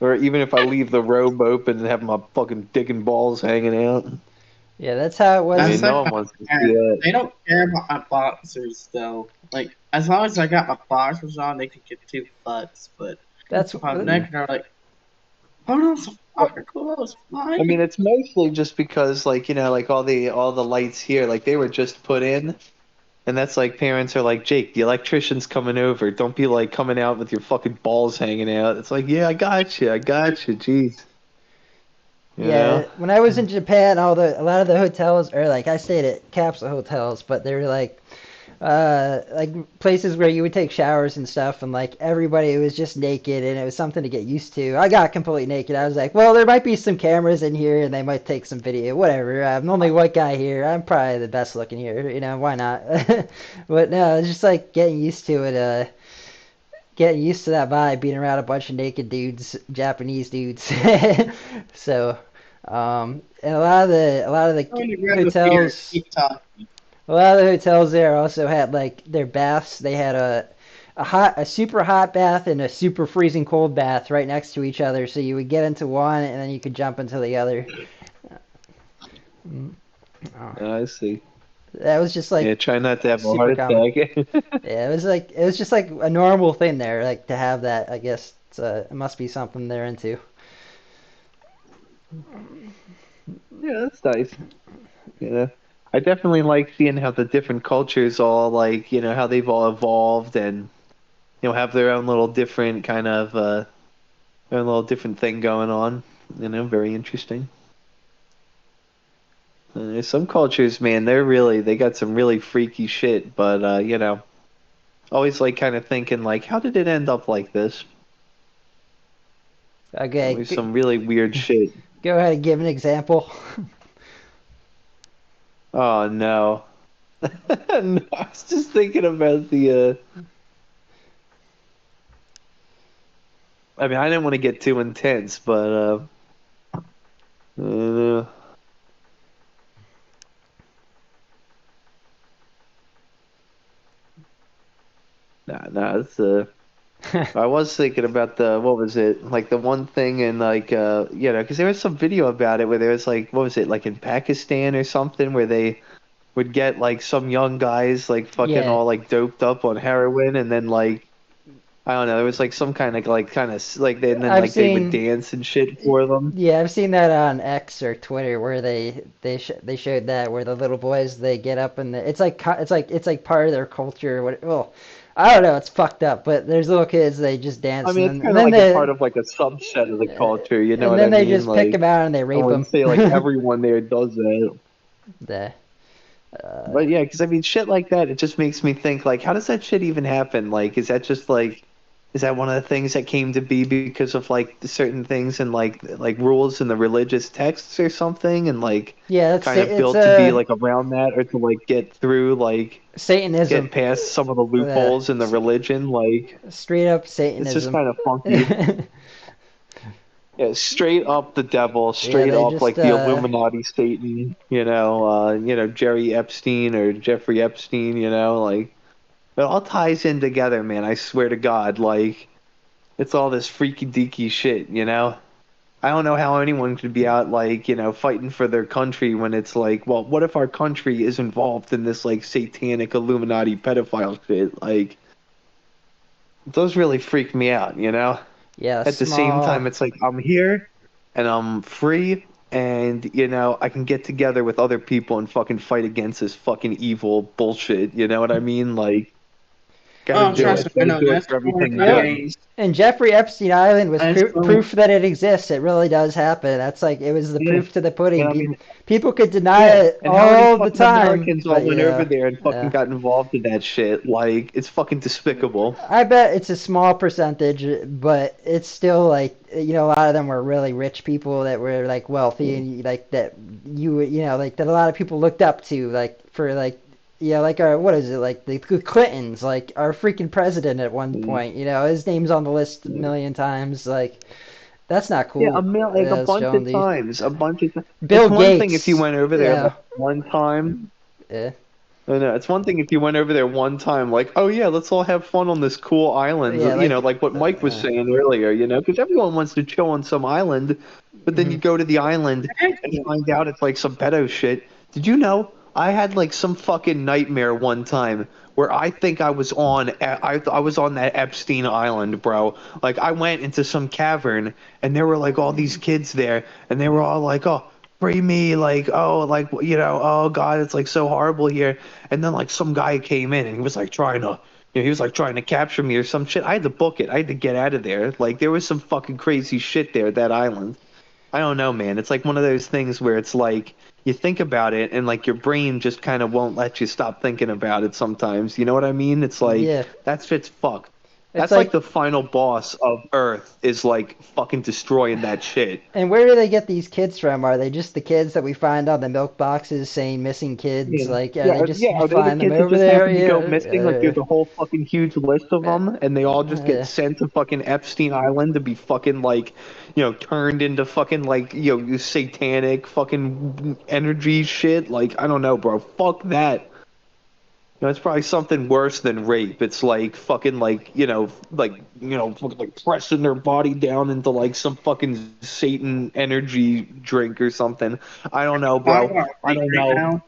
Or even if I leave the robe open and have my fucking dick and balls hanging out. Yeah, that's how it I was. That's mean, like no one my wants to see parents. that. They don't care about my boxers though. Like as long as I got my boxers on, they can get two fucks. But That's if I'm naked, they're like, put on some fucking clothes, I fine. mean, it's mostly just because, like, like all the lights here, like they were just put in, and that's like parents are like, Jake, the electrician's coming over. Don't be like coming out with your fucking balls hanging out. It's like, yeah, I got you, jeez. You know? Yeah, when I was in Japan, a lot of the hotels, or like I stayed at capsule hotels, but they were like places where you would take showers and stuff, and like everybody was just naked, and it was something to get used to. I got completely naked. I was like, well, there might be some cameras in here, and they might take some video, whatever. I'm the only white guy here. I'm probably the best looking here, why not? But no, it's just like getting used to it. Getting used to that vibe, being around a bunch of naked dudes, Japanese dudes. So, and a lot of the I'm gonna grab a beer and hotels, keep talking. a lot of the hotels there also had like their baths. They had a super hot bath and a super freezing cold bath right next to each other. So you would get into one and then you could jump into the other. Mm. Oh, I see. that was just Yeah, like try not to have a super heart common. attack. Yeah, it was just like a normal thing there, like to have that. I guess it must be something they're into. Yeah, that's nice. You know, I definitely like seeing how the different cultures all like, how they've all evolved and have their own little different kind of their own little different thing going on. Very interesting. There's some cultures, man, they got some really freaky shit, but always like kind of thinking like, how did it end up like this? Okay, There's some really weird shit. go ahead and give an example. Oh no. No, I was just thinking about the I mean, I didn't want to get too intense, but uh nah, it's I was thinking about the what was it? Like the one thing in like because there was some video about it where there was like what was it? Like in Pakistan or something where they would get like some young guys like fucking Yeah, all like doped up on heroin and then like I don't know, there was like some kind of like like and then I've like they would seen. dance and shit for them. Yeah, I've seen that on X or Twitter where they showed that where the little boys they get up and it's like part of their culture. What well, I don't know, it's fucked up, but there's little kids they just I dance mean, it's and kind of then like a they part of like a subset of the uh, culture, you know and what I then they mean? just pick them Like out and they I rape wouldn't them. say like everyone there does that. the uh, But yeah, because I mean, shit like that, it just makes me think, like, how does that shit even happen? Like, is that just like, is that one of the things that came to be because of like certain things and like rules in the religious texts or something, and like yeah, kind of it's built to be like around that or to like get through like Satanism. get past some of the Uh, loopholes in the religion? Like, Straight up it's just Satanism. kind of funky. Yeah, straight up the devil, Yeah, straight they up just like the Illuminati, Satan, Jerry Epstein or Jeffrey Epstein, like. It all ties in together, man. I swear to God, like it's all this freaky deaky shit, I don't know how anyone could be out like, fighting for their country when it's like, well, what if our country is involved in this like satanic Illuminati pedophile shit? Like those really freak me out. yeah, At the same time, small. it's like I'm here and I'm free and I can get together with other people and fucking fight against this fucking evil bullshit. You know what I mean? Like gotta Oh, do trust it. me, I Gotta know do it that's for more everything Yep. good. days. And Jeffrey Epstein Island was I still, proof that it exists. It really does happen. That's like it was the Yeah. proof to the pudding. And I mean, People could deny yeah. it And how many all the fucking time, Americans all but went over there and fucking yeah. got involved in that shit? Like, it's fucking despicable. I bet it's a small percentage, but it's still like a lot of them were really rich people that were like wealthy and like that like that a lot of people looked up to like for like like our what is it like the Clintons like our freaking president at one Mm. point his name's on the list a million times like that's not Yeah, cool. like a It's bunch showing of these times, a bunch of times. It's Bill one thing if you Gates went over there like yeah one time. yeah No, no, it's one thing if you went over there one time, like, oh yeah, let's all have fun on this cool island, yeah like what Mike was saying earlier, because everyone wants to chill on some island, but then you mhm. go to the island and find out it's like some pedo shit. Did you know I had like some fucking nightmare one time where I think I was I was on that Epstein Island, bro. Like I went into some cavern and there were like all these kids there and they were all like, oh, free me, like, oh, like, oh God, it's like so horrible here. And then like some guy came in and he was like he was like trying to capture me or some shit. I had to book it. I had to get out of there. Like there was some fucking crazy shit there at that island. I don't know, man. It's like one of those things where it's like you think about it and like your brain just kind of won't let you stop thinking about it sometimes. You know what I mean? It's like Yeah, that shit's fucked. it's That's like like, the final boss of Earth is like fucking destroying that shit. and where do they get these kids from? Are they just the kids that we find on the milk boxes saying missing kids? Yeah. Like, are Yeah, they just yeah. you Are they the find them kids that over just there? happen to go Yeah, missing? Like, there's a whole fucking huge list of them, and they all just get yeah. sent to fucking Epstein Island to be fucking like, turned into fucking like, satanic fucking energy shit. Like, I don't know, bro. Fuck that. It's probably something worse than rape. It's like fucking like, fucking like pressing their body down into like some fucking Satan energy drink or something. I don't know, Talking bro. about I rape don't right know. now.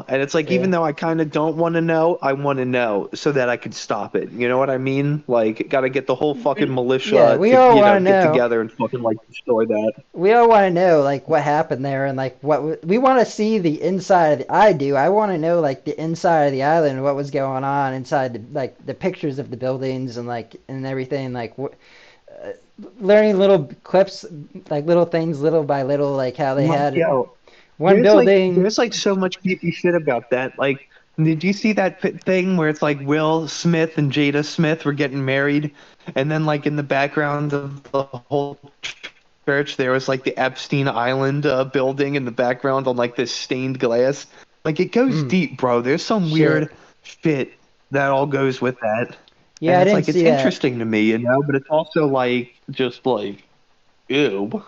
And it's like Yeah. even though I kind of don't want to know, I want to know so that I could stop it. You know what I mean? Like, got to get the whole fucking Yeah, militia we to, all want to get know. together and fucking like destroy that. We all want to know like what happened there and like we want to see the inside of the, I do. I want to know like the inside of the island, what was going on inside like the pictures of the buildings and like and everything like uh, learning little clips, like little things little by little, like how they Like, had yo, one building. there's like so much creepy shit about that. Like, did you see that thing where it's like Will Smith and Jada Smith were getting married, and then like in the background of the whole church there was like the Epstein Island building in the background on like this stained glass. Like it goes Mm, deep, bro. There's some shit. weird shit that all goes with that, and Yeah, I it's didn't like it's see that. interesting to me, but it's also like just like ew.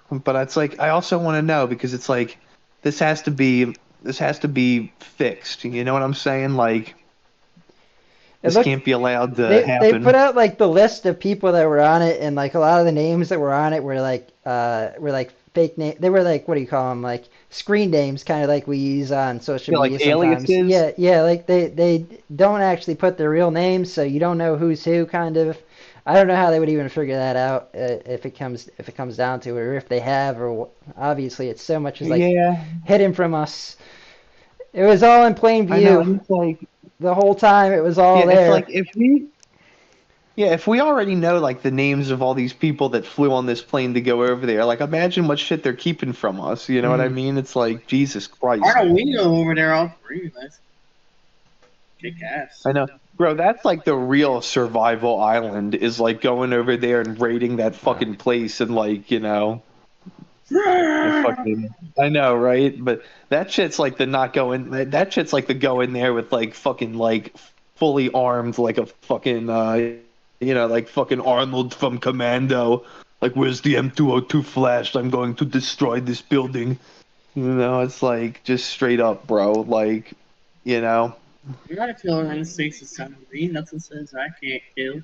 But it's like I also want to know because it's like this has to be this has to be fixed. You know what I'm saying? Like It this looked can't be allowed to they put happen. out like the list of people that were on it, and like a lot of the names that were on it were like fake name. They were like, what do you call them? Like screen names, kind of like we use on social Yeah, like media sometimes. aliases. Yeah, like they don't actually put their real names, so you don't know who's who. Kind of. I don't know how they would even figure that out if it comes down to it, or if they have, or obviously it's so much is like Yeah, hidden from us. It was all in plain I know. view And it's like the whole time. It was all it's like there. if we already know like the names of all these people that flew on this plane to go over there, like imagine what shit they're keeping from us. You know what I Mm. mean? It's like Jesus Why Christ. don't we go over there all three of us? Kick ass. I know. Bro, that's like the real survival island is like going over there and raiding that Uh, fucking place and like, I know, right? But that shit's like the not going that shit's like the go in there with like fucking like fully armed like a fucking like fucking Arnold from Commando. Like where's the M202 flash? I'm going to destroy this building. It's like just straight up, bro. Like, you know. You gotta kill her in the States of submarine. Nothing says I can't kill.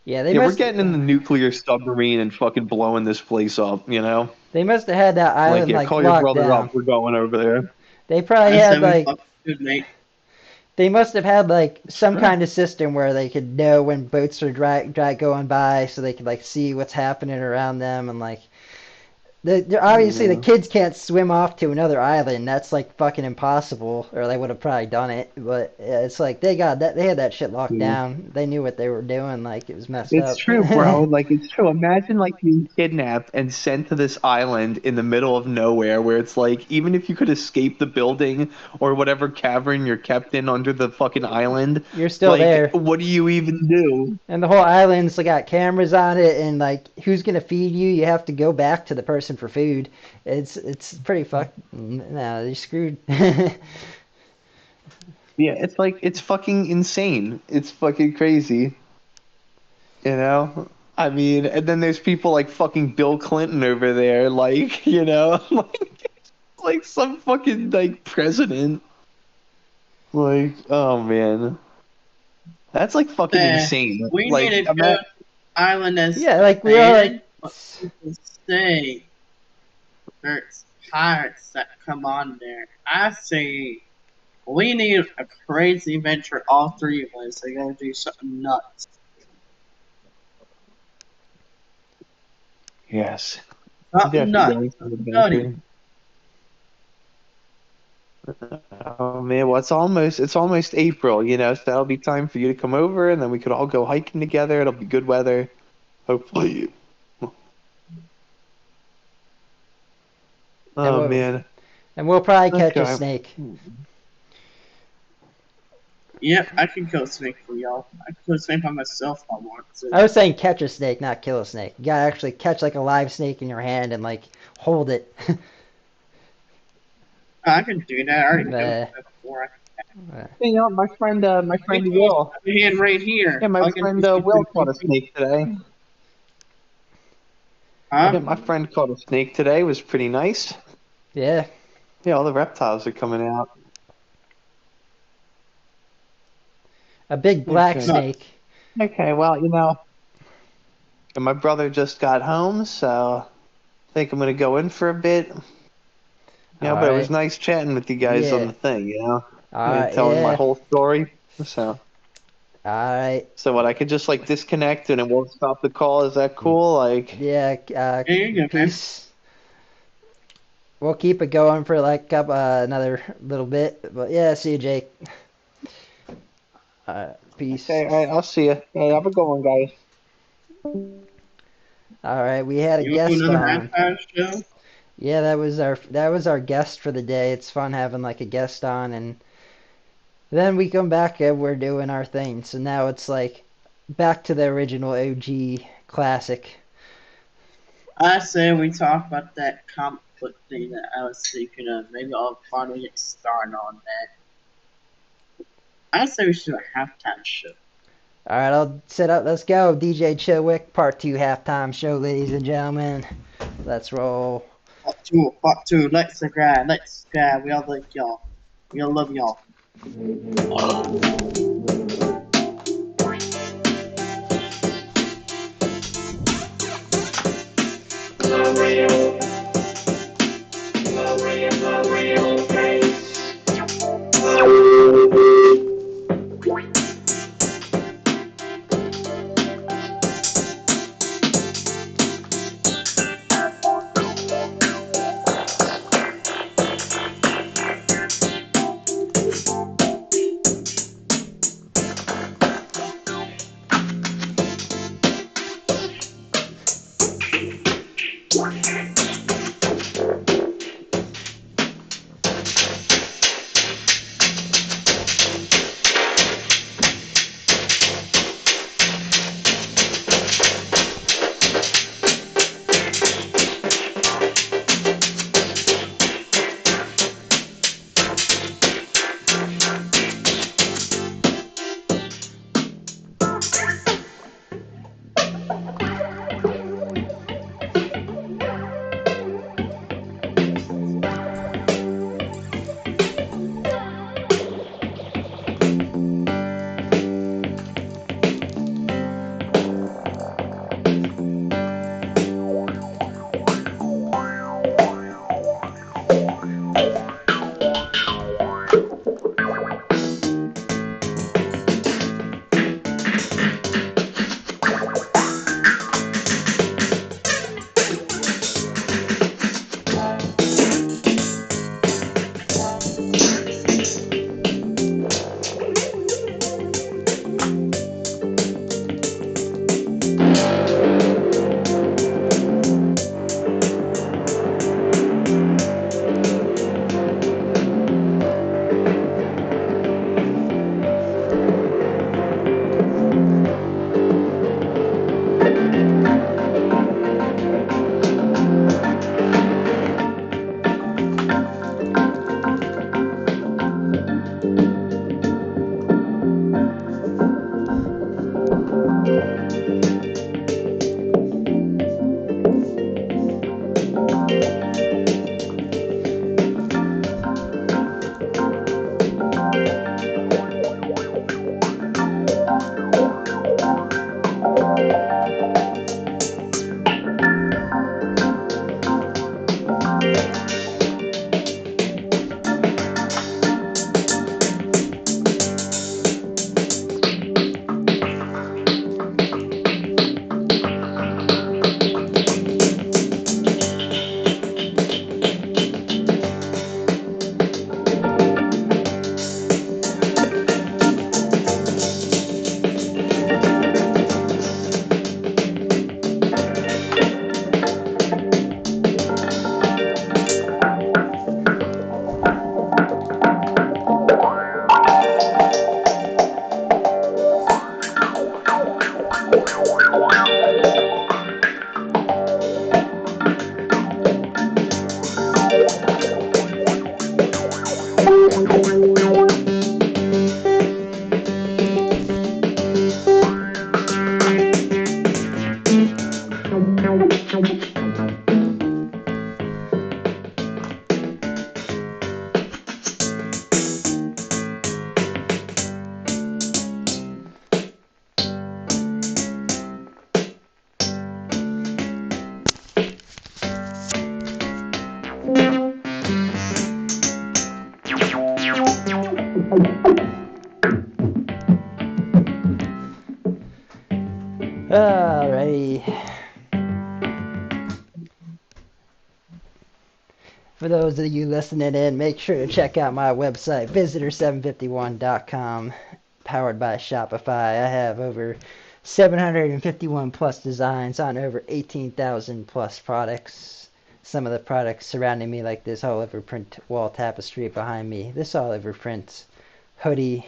yeah, Yeah, we're getting in the nuclear submarine and fucking blowing this place up. they must have had that Like, island yeah, like call your locked brother up. down. We're going over there. They probably I had said we like fucking should, mate. they must have had like some Sure. kind of system where they could know when boats are drag going by, so they could like see what's happening around them and like obviously the Yeah. kids can't swim off to another island. That's like fucking impossible, or they would have probably done it. But yeah, it's like they got that. They had that shit locked Yeah. down. They knew what they were doing. Like it was messed It's up. true, bro. Like, it's true. Imagine, like, being kidnapped and sent to this island in the middle of nowhere where it's like, even if you could escape the building or whatever cavern you're kept in under the fucking island, You're still like, there. what do you even do? And the whole island's got cameras on it, and like who's gonna feed you? You have to go back to the person for food. It's pretty fucked. No, you're screwed. Yeah, it's like, it's fucking insane. It's fucking crazy. You know? I mean, and then there's people like fucking Bill Clinton over there, like, like some fucking like president. Like, oh man, that's like fucking Eh, insane. we need Like, a good island that's Yeah, like we are like abandoned, but people say there's pirates that come on there. I say we need a crazy adventure, all three of us. They gotta do something nuts. yes, Something definitely nuts. going for the Something nutty. adventure. Oh man, well it's almost April, so that'll be time for you to come over, and then we could all go hiking together. It'll be good weather. Hopefully. And Oh man. we'll probably catch a Okay. snake. Yep, I can kill a snake for y'all. I can kill a snake by myself if I want to. I was saying catch a snake, not kill a snake. You gotta actually catch like a live snake in your hand and like hold it. I can do that. I already done Nah. that before. You know, my friend Will. My hand right here. Yeah, my I'll get friend this Will caught a snake today. Huh? Yeah, my friend caught a snake today. It was pretty nice. Yeah. Yeah, all the reptiles are coming out. A big black Okay. No. snake. Okay, well, and my brother just got home, so I think I'm gonna go in for a bit. But it was Alright. nice chatting with you guys on Yeah. the thing, Alright, telling my yeah. whole story. So, Alright. so what? I could just like disconnect and it won't stop the call. Is that cool? Like, Yeah, Yeah, you're good, man. peace. We'll keep it going for like another little bit. But yeah, see you, Jake. Peace. okay, all right, I'll see you. Hey, have a good one, guys. Alright, we had a You want to do guest another on. halftime show? Yeah, that was our guest for the day. It's fun having like a guest on, and then we come back and we're doing our thing. So now it's like back to the original OG classic. I say we talk about that comic book thing that I was thinking of. Maybe I'll finally get started on that. I say we should do a halftime show. All right, I'll set up. Let's go, DJ Chadwick, part 2 halftime show, ladies and gentlemen. Let's roll. Part two. Let's subscribe. Let's subscribe. We all like y'all. We all love y'all. Alrighty. For those of you listening in, make sure to check out my website, visitor751.com, powered by Shopify. I have over 751 plus designs on over 18,000 plus products. Some of the products surrounding me, like this all-over print wall tapestry behind me, this all-over print hoodie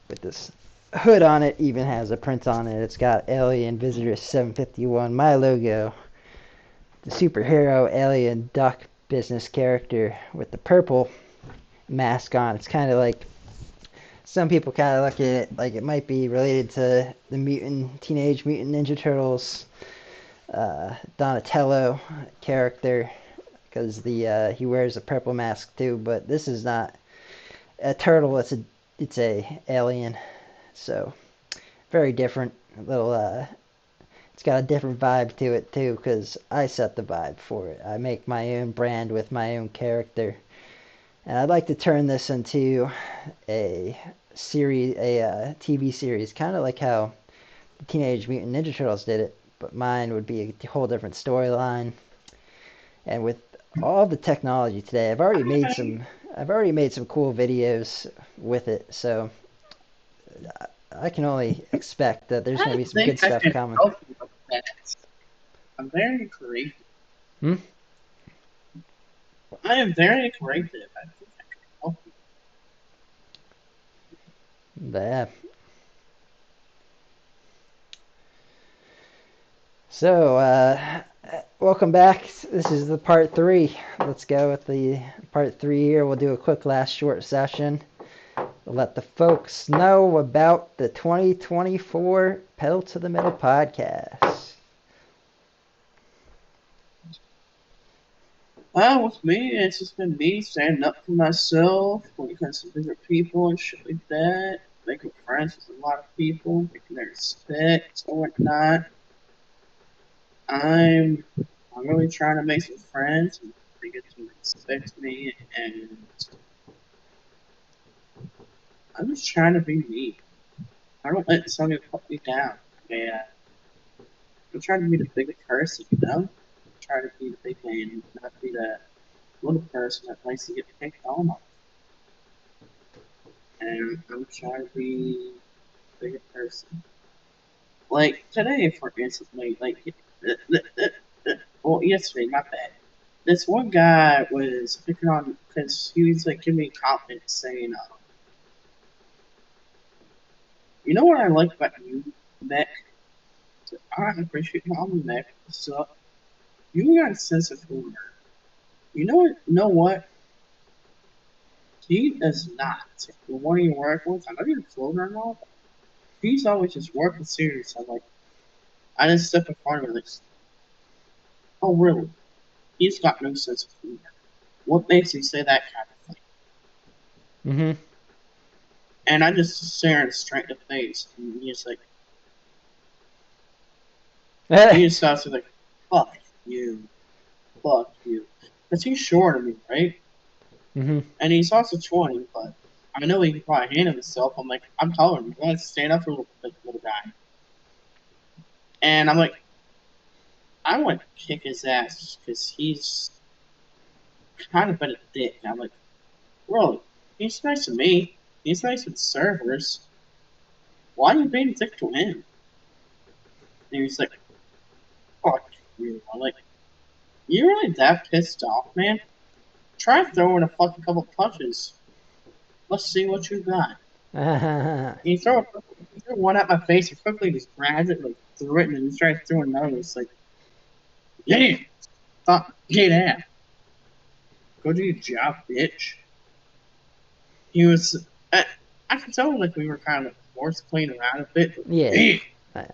with this hood on it, even has a print on it. It's got Alien Visitor 751, my logo, the superhero alien duck business character with the purple mask on. It's kind of like, some people kind of look at it like it might be related to the Teenage Mutant Ninja Turtles Donatello character, because he wears a purple mask too. But this is not a turtle; it's a alien. So very different. It's got a different vibe to it too, because I set the vibe for it. I make my own brand with my own character, and I'd like to turn this into a series, a TV series, kind of like how the Teenage Mutant Ninja Turtles did it, but mine would be a whole different storyline. And with all the technology today, I've already made some cool videos with it, so I can only expect that there's going to be some good stuff coming. Help you with that. I'm very creative. Hmm? I am very creative. I think I can help you. But yeah. So, welcome back. This is the part 3. Let's go with the part 3 here. We'll do a quick last short session. We'll let the folks know about the 2024 Pedal to the Metal podcast. With me, it's just been me standing up for myself when it comes to bigger people and shit like that. Making friends with a lot of people, making their respect and whatnot. I'm really trying to make some friends and they get to respect me, and I'm just trying to be me. I don't let somebody put me down. Yeah. I'm trying to be the bigger person, you know? I'm trying to be the big man, not be the little person that likes to get picked on. And I'm trying to be the bigger person. Like today, for instance, well, yesterday, my bad. This one guy was picking on because he was like giving me compliments, saying, "You know what I like about you, Meck? I appreciate how you Meck. So you got a sense of humor. You know what? He does not. The one you work with, I know you're floating and all, but he's always just working serious. I'm like, I just step in front of him like, oh really? He's got no sense of humor. What makes you say that kind of thing?" Mm-hmm. And I just stare him straight in the face, and he's like, he just starts like, fuck you, because he's shorter than me, right? Mm-hmm. And he's also 20, but I know he can probably handle himself. I'm like, I'm telling him, you gotta stand up for little guy. And I'm like, I want to kick his ass because he's kind of been a dick. And I'm like, really? He's nice to me. He's nice with servers. Why are you being a dick to him? And he's like, fuck you. I'm like, you really that pissed off, man? Try throwing a fucking couple punches. Let's see what you got. And he threw one at my face and quickly just grabbed it, like threw it, and then he tried throwing another. It's like, yeah, stop, get out. Go do your job, bitch. He was, I could tell like we were kind of forced playing around a bit. But Yeah. damn.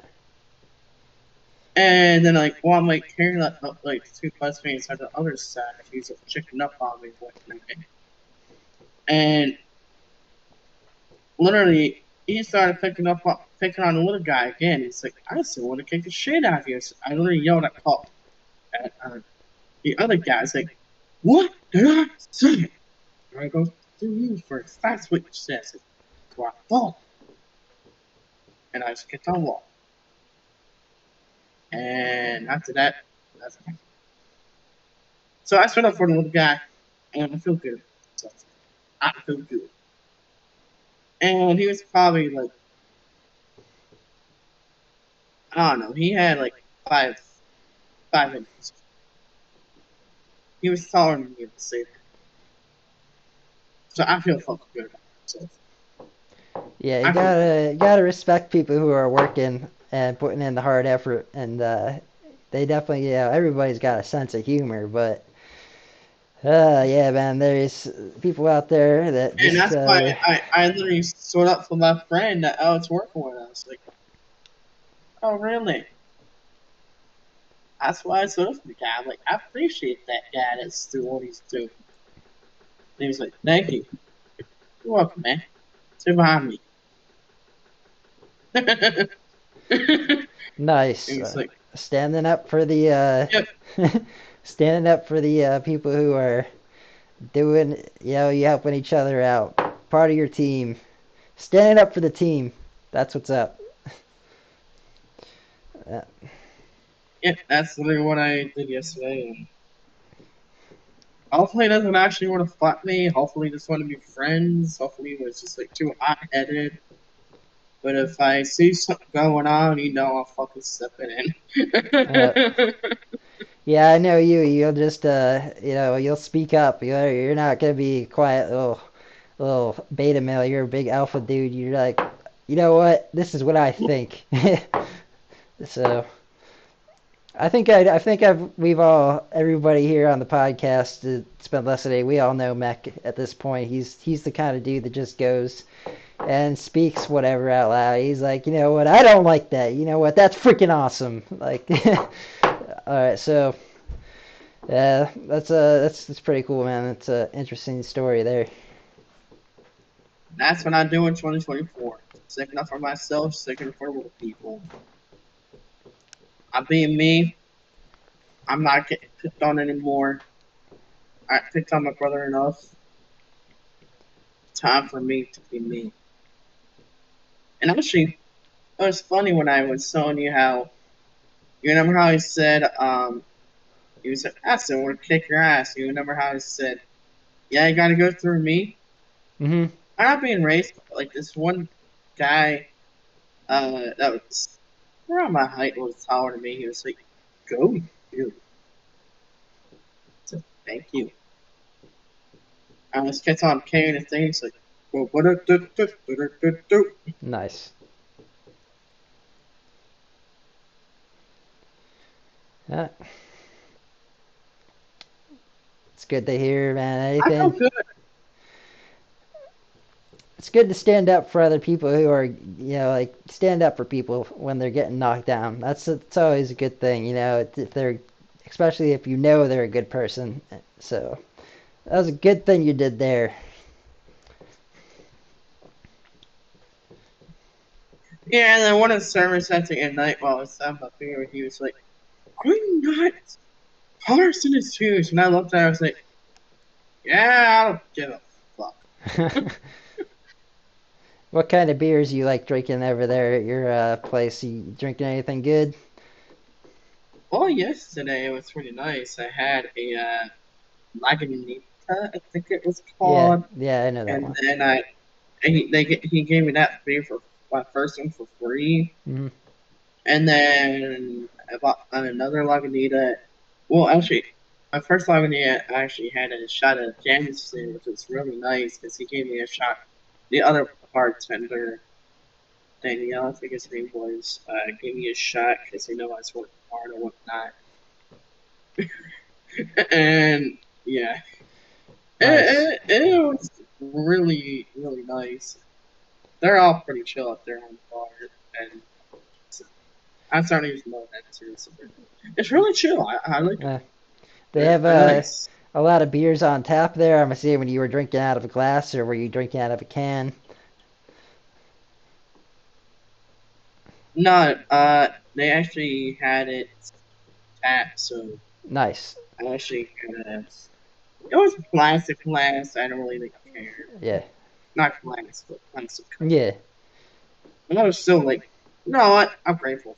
And then like while I'm like hearing that like two classmates on the other side, he's like checking up on me whatnot. And literally he started picking on the little guy again. He's like, I still want to kick the shit out of you. So I literally yelled at the other guy. It's like, what did I say? And I go, do you first. That's what you said. So I thought. And I just kept on walking. And after that, that's it. So I stood up for the little guy, and I feel good. So I feel good. And he was probably like, I don't know, he had like five inches. He was taller than me at the same time. So I feel fucking good about myself. Yeah, you I feel good. gotta respect people who are working and putting in the hard effort, and they definitely, everybody's got a sense of humor, but yeah, man, there's people out there that And just that's why I literally stood up for my friend that I was working with. I was like, oh, really? That's why I stood up for the guy. I'm like, I appreciate that guy that's doing what he's doing. And he was like, thank you. You're welcome, man. Sit behind me. nice, He was like, standing up for the yep, standing up for the people who are doing, you helping each other out, part of your team, standing up for the team. That's what's up. Uh, yep, that's literally what I did yesterday. And hopefully, he doesn't actually want to fight me. Hopefully, he just want to be friends. Hopefully, he was just like too hot headed. But if I see something going on, I'll fucking step it uh, in. Yeah, I know you. You'll just, you'll speak up. You're not gonna be quiet little beta male. You're a big alpha dude. You're like, you know what? This is what I think. So everybody here on the podcast that's been listening. We all know Meck at this point. He's the kind of dude that just goes and speaks whatever out loud. He's like, you know what? I don't like that. You know what? That's freaking awesome. Like, all right, so. Yeah, that's pretty cool, man. That's an interesting story there. That's what I do in 2024. Sticking up for myself, sticking up for little people. I'm being me. I'm not getting picked on anymore. I picked on my brother enough. Time for me to be me. And actually, it was funny when I was telling you how, you remember how he said, he was like, I still want to kick your ass. You remember how he said, yeah, you gotta go through me? Mhm. I'm not being racist, but like this one guy, that was around my height, was taller than me. He was like, go you. So, thank you. I just kept on carrying the things like, well, do. Nice. Yeah, it's good to hear, man. I feel Anything? good. It's good to stand up for other people who are, like stand up for people when they're getting knocked down. It's always a good thing, if they're, especially if you know they're a good person. So that was a good thing you did there. Yeah, and then one of the servers at the end night while I was having my finger, he was like, I'm not Parsing his shoes. And I looked at it, I was like, yeah, I don't give a fuck. What kind of beers you like drinking over there at your place? You drinking anything good? Well, yesterday it was pretty nice. I had a Lagunitas, I think it was Yeah, called. yeah, I know that And one. then he gave me that beer for my first one for free. Hmm. And then I bought another Lagunita. Well, actually, my first Lagunita I actually had a shot of Jameson, which was really nice because he gave me a shot. The other bartender, Danielle, I think his name was, gave me a shot because he knew I was working hard and whatnot. And yeah, Nice. it was really, really nice. They're all pretty chill up there on the bar. And I started using more of that too. It's really chill. I like it. Uh, they have They're nice. a lot of beers on tap there. I'm assuming you were drinking out of a glass or were you drinking out of a can? No, they actually had it tapped, so Nice. I actually had a. It was plastic glass. I don't really care. Yeah. Not glass, but plastic cup. Yeah. And I was still like, you know what? I'm grateful.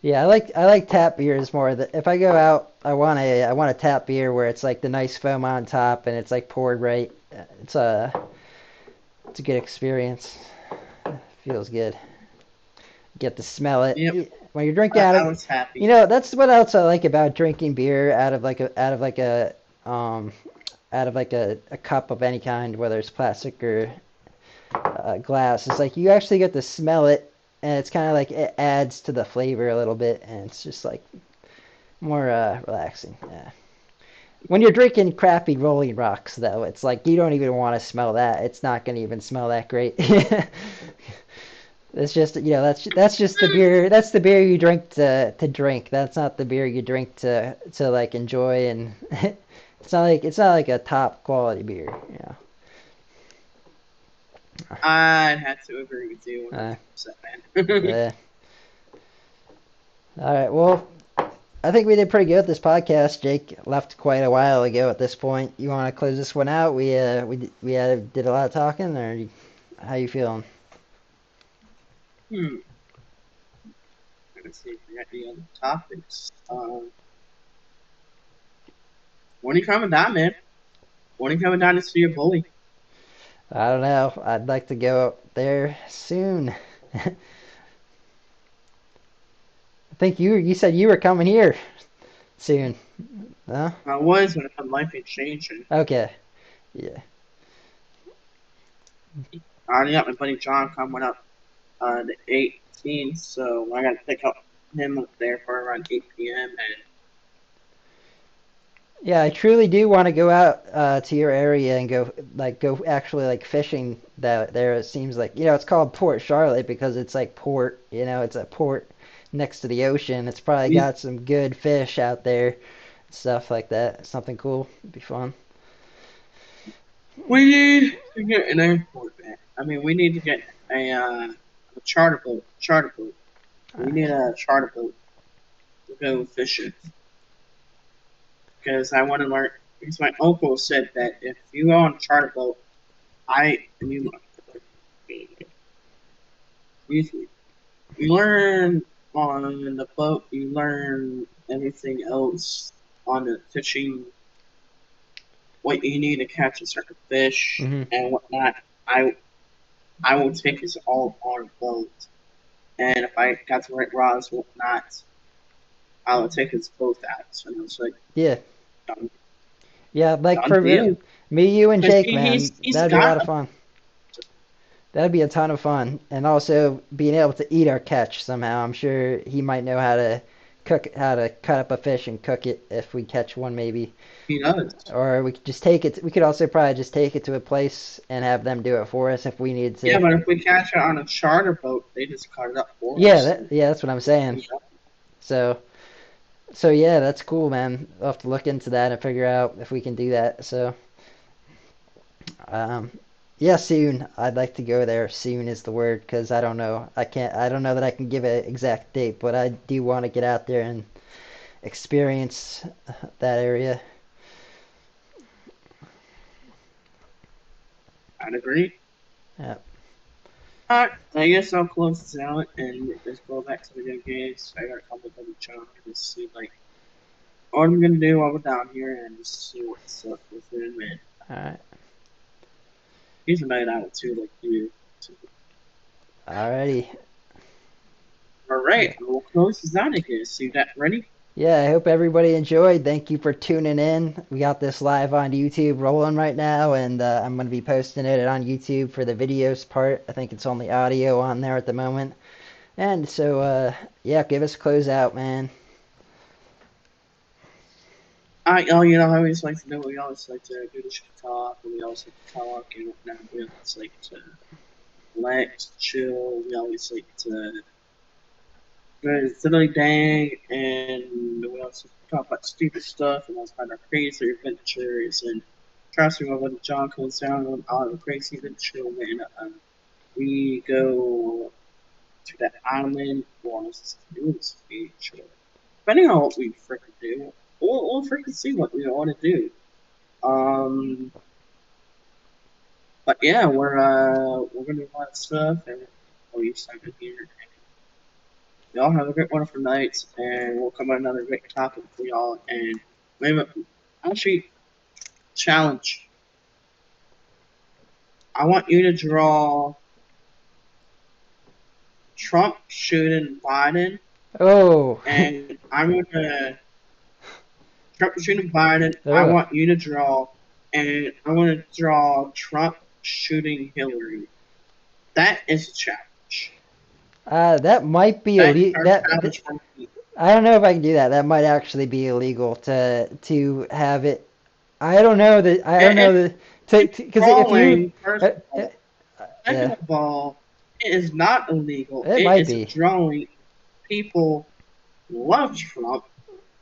Yeah, I like tap beers more. If I go out, I want a tap beer where it's like the nice foam on top and it's like poured right. It's a it's a good experience. Feels good. Get to smell it Yep, when you're drinking out I of. was happy. You know, that's what else I like about drinking beer um out of like a cup of any kind, whether it's plastic or glass. It's like you actually get to smell it, and it's kind of like it adds to the flavor a little bit, and it's just like more relaxing. Yeah. When you're drinking crappy Rolling Rocks, though, it's like you don't even want to smell that. It's not gonna even smell that great. It's just that's just the beer. That's the beer you drink to drink. That's not the beer you drink to like enjoy, and it's not like a top quality beer. You know. I'd have to agree with you Uh, 100%, man. yeah. All right. Well, I think we did pretty good with this podcast. Jake left quite a while ago. At this point, you want to close this one out? Did a lot of talking, or how you feeling? Hmm. Let's see if we got any other topics. When are you coming down, man? When are you coming down to see your bully? I don't know. I'd like to go up there soon. I think you said you were coming here soon. No? I was when life ain't changing. Okay. Yeah. I already got my buddy John coming up the 18th, so I got to pick up him up there for around 8 p.m. And Yeah, I truly do want to go out to your area and go actually like fishing there. It seems like it's called Port Charlotte because it's like port. It's a port next to the ocean. It's probably we got some good fish out there, stuff like that. Something cool. It'd be fun. we need to get an airport back. I mean, we need to get a charter boat. Charter boat. We Uh, need a charter boat to go fishing because I want to learn. Because my uncle said that if you go on a charter boat, and you excuse me, you learn on the boat. You learn everything else on the fishing, what you need to catch a certain fish hmm and whatnot. I I will take us all on a boat, and if I got the right rods and whatnot, I will take us both out. And I was like, Yeah. done, Yeah. Like done for deal. me, you, and Because Jake, man, he's that'd be a lot got of fun. That'd be a ton of fun, and also being able to eat our catch somehow. I'm sure he might know how to cut up a fish and cook it if we catch one, maybe. he does. Or we could just take it. We could also probably just take it to a place and have them do it for us if we need Yeah, to. but if we catch it on a charter boat, they just cut it up for us. Yeah, that's what I'm saying. So, yeah, that's cool, man. We'll have to look into that and figure out if we can do that. So, um, yeah, soon. I'd like to go there. Soon is the word because I don't know. I don't know that I can give an exact date, but I do want to get out there and experience that area. I'd agree. Yeah. Alright, I guess I'll close this out and just go back to the video games. I got a couple of other jobs and just see like what I'm gonna do while we're down here and just see what's up with it. Man, All right. he's a night out too, like you. So, Alrighty. alright, we'll close this out again. See that ready? Yeah, I hope everybody enjoyed. Thank you for tuning in. We got this live on YouTube rolling right now, and I'm going to be posting it on YouTube for the videos part. I think it's only audio on there at the moment. And so, yeah, give us a close out, man. You know, I always like to do. We always like to do the shit talk, and we always like to talk and whatnot. We always like to relax, chill. We always like to go to Silly Dang, and we also talk about stupid stuff and also about our crazy adventures. And trust me, when John comes down on our crazy adventure, man, we go to that island on a news speech, or depending on what we freaking do, we'll freaking see what we want to do. Um, but yeah, we're gonna do a lot of stuff, and we'll use time in here. Y'all have a great, wonderful night, and we'll come up with another great topic for y'all. And maybe actually challenge. I want you to draw Trump shooting Biden, Oh. and I'm gonna Trump shooting Biden. I Oh. want you to draw, and I want to draw Trump shooting Hillary. That is a challenge. That might be That is illegal. our challenge for me. I don't know if I can do that. That might actually be illegal to have it. I don't know that. I don't know It's that. Because if you, drawing, first uh, of uh, all. Second yeah, of all, it is not illegal. it It might is a be. drawing. People love Trump,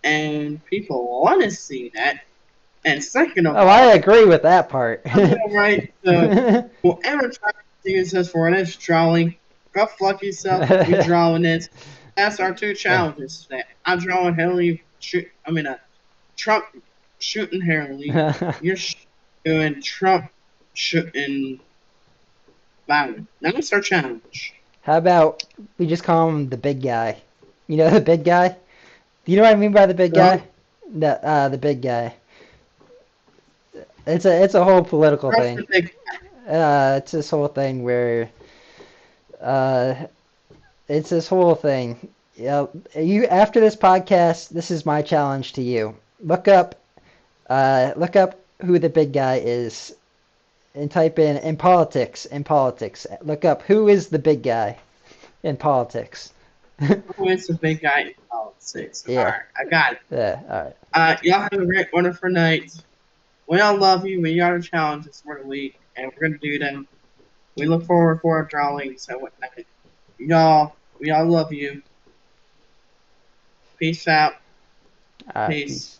and people want to see that. And second of Oh, I all, agree with that part. I'm gonna write whoever tries to use this for this drawing, go fuck yourself. We drawing this. That's our two challenges today. I'm drawing Hillary. Trump shooting Hillary. You're doing Trump shooting Biden. That's our challenge. How about we just call him the big guy? You know the big guy? Do you know what I mean by the big So, guy? The big guy. It's a whole political Trump's thing. the big It's this whole thing where uh, it's this whole thing. Yeah, you after this podcast, this is my challenge to you. Look up who the big guy is, and type in politics. In politics, look up who is the big guy in politics. Who is the big guy in politics? Yeah, Alright, I got it. yeah, all right. Y'all have a great, wonderful night. We all love you. We got our challenges for the week, and we're gonna do them. We look forward for our drawings and whatnot. We all love you. Peace out. All right, Peace. peace.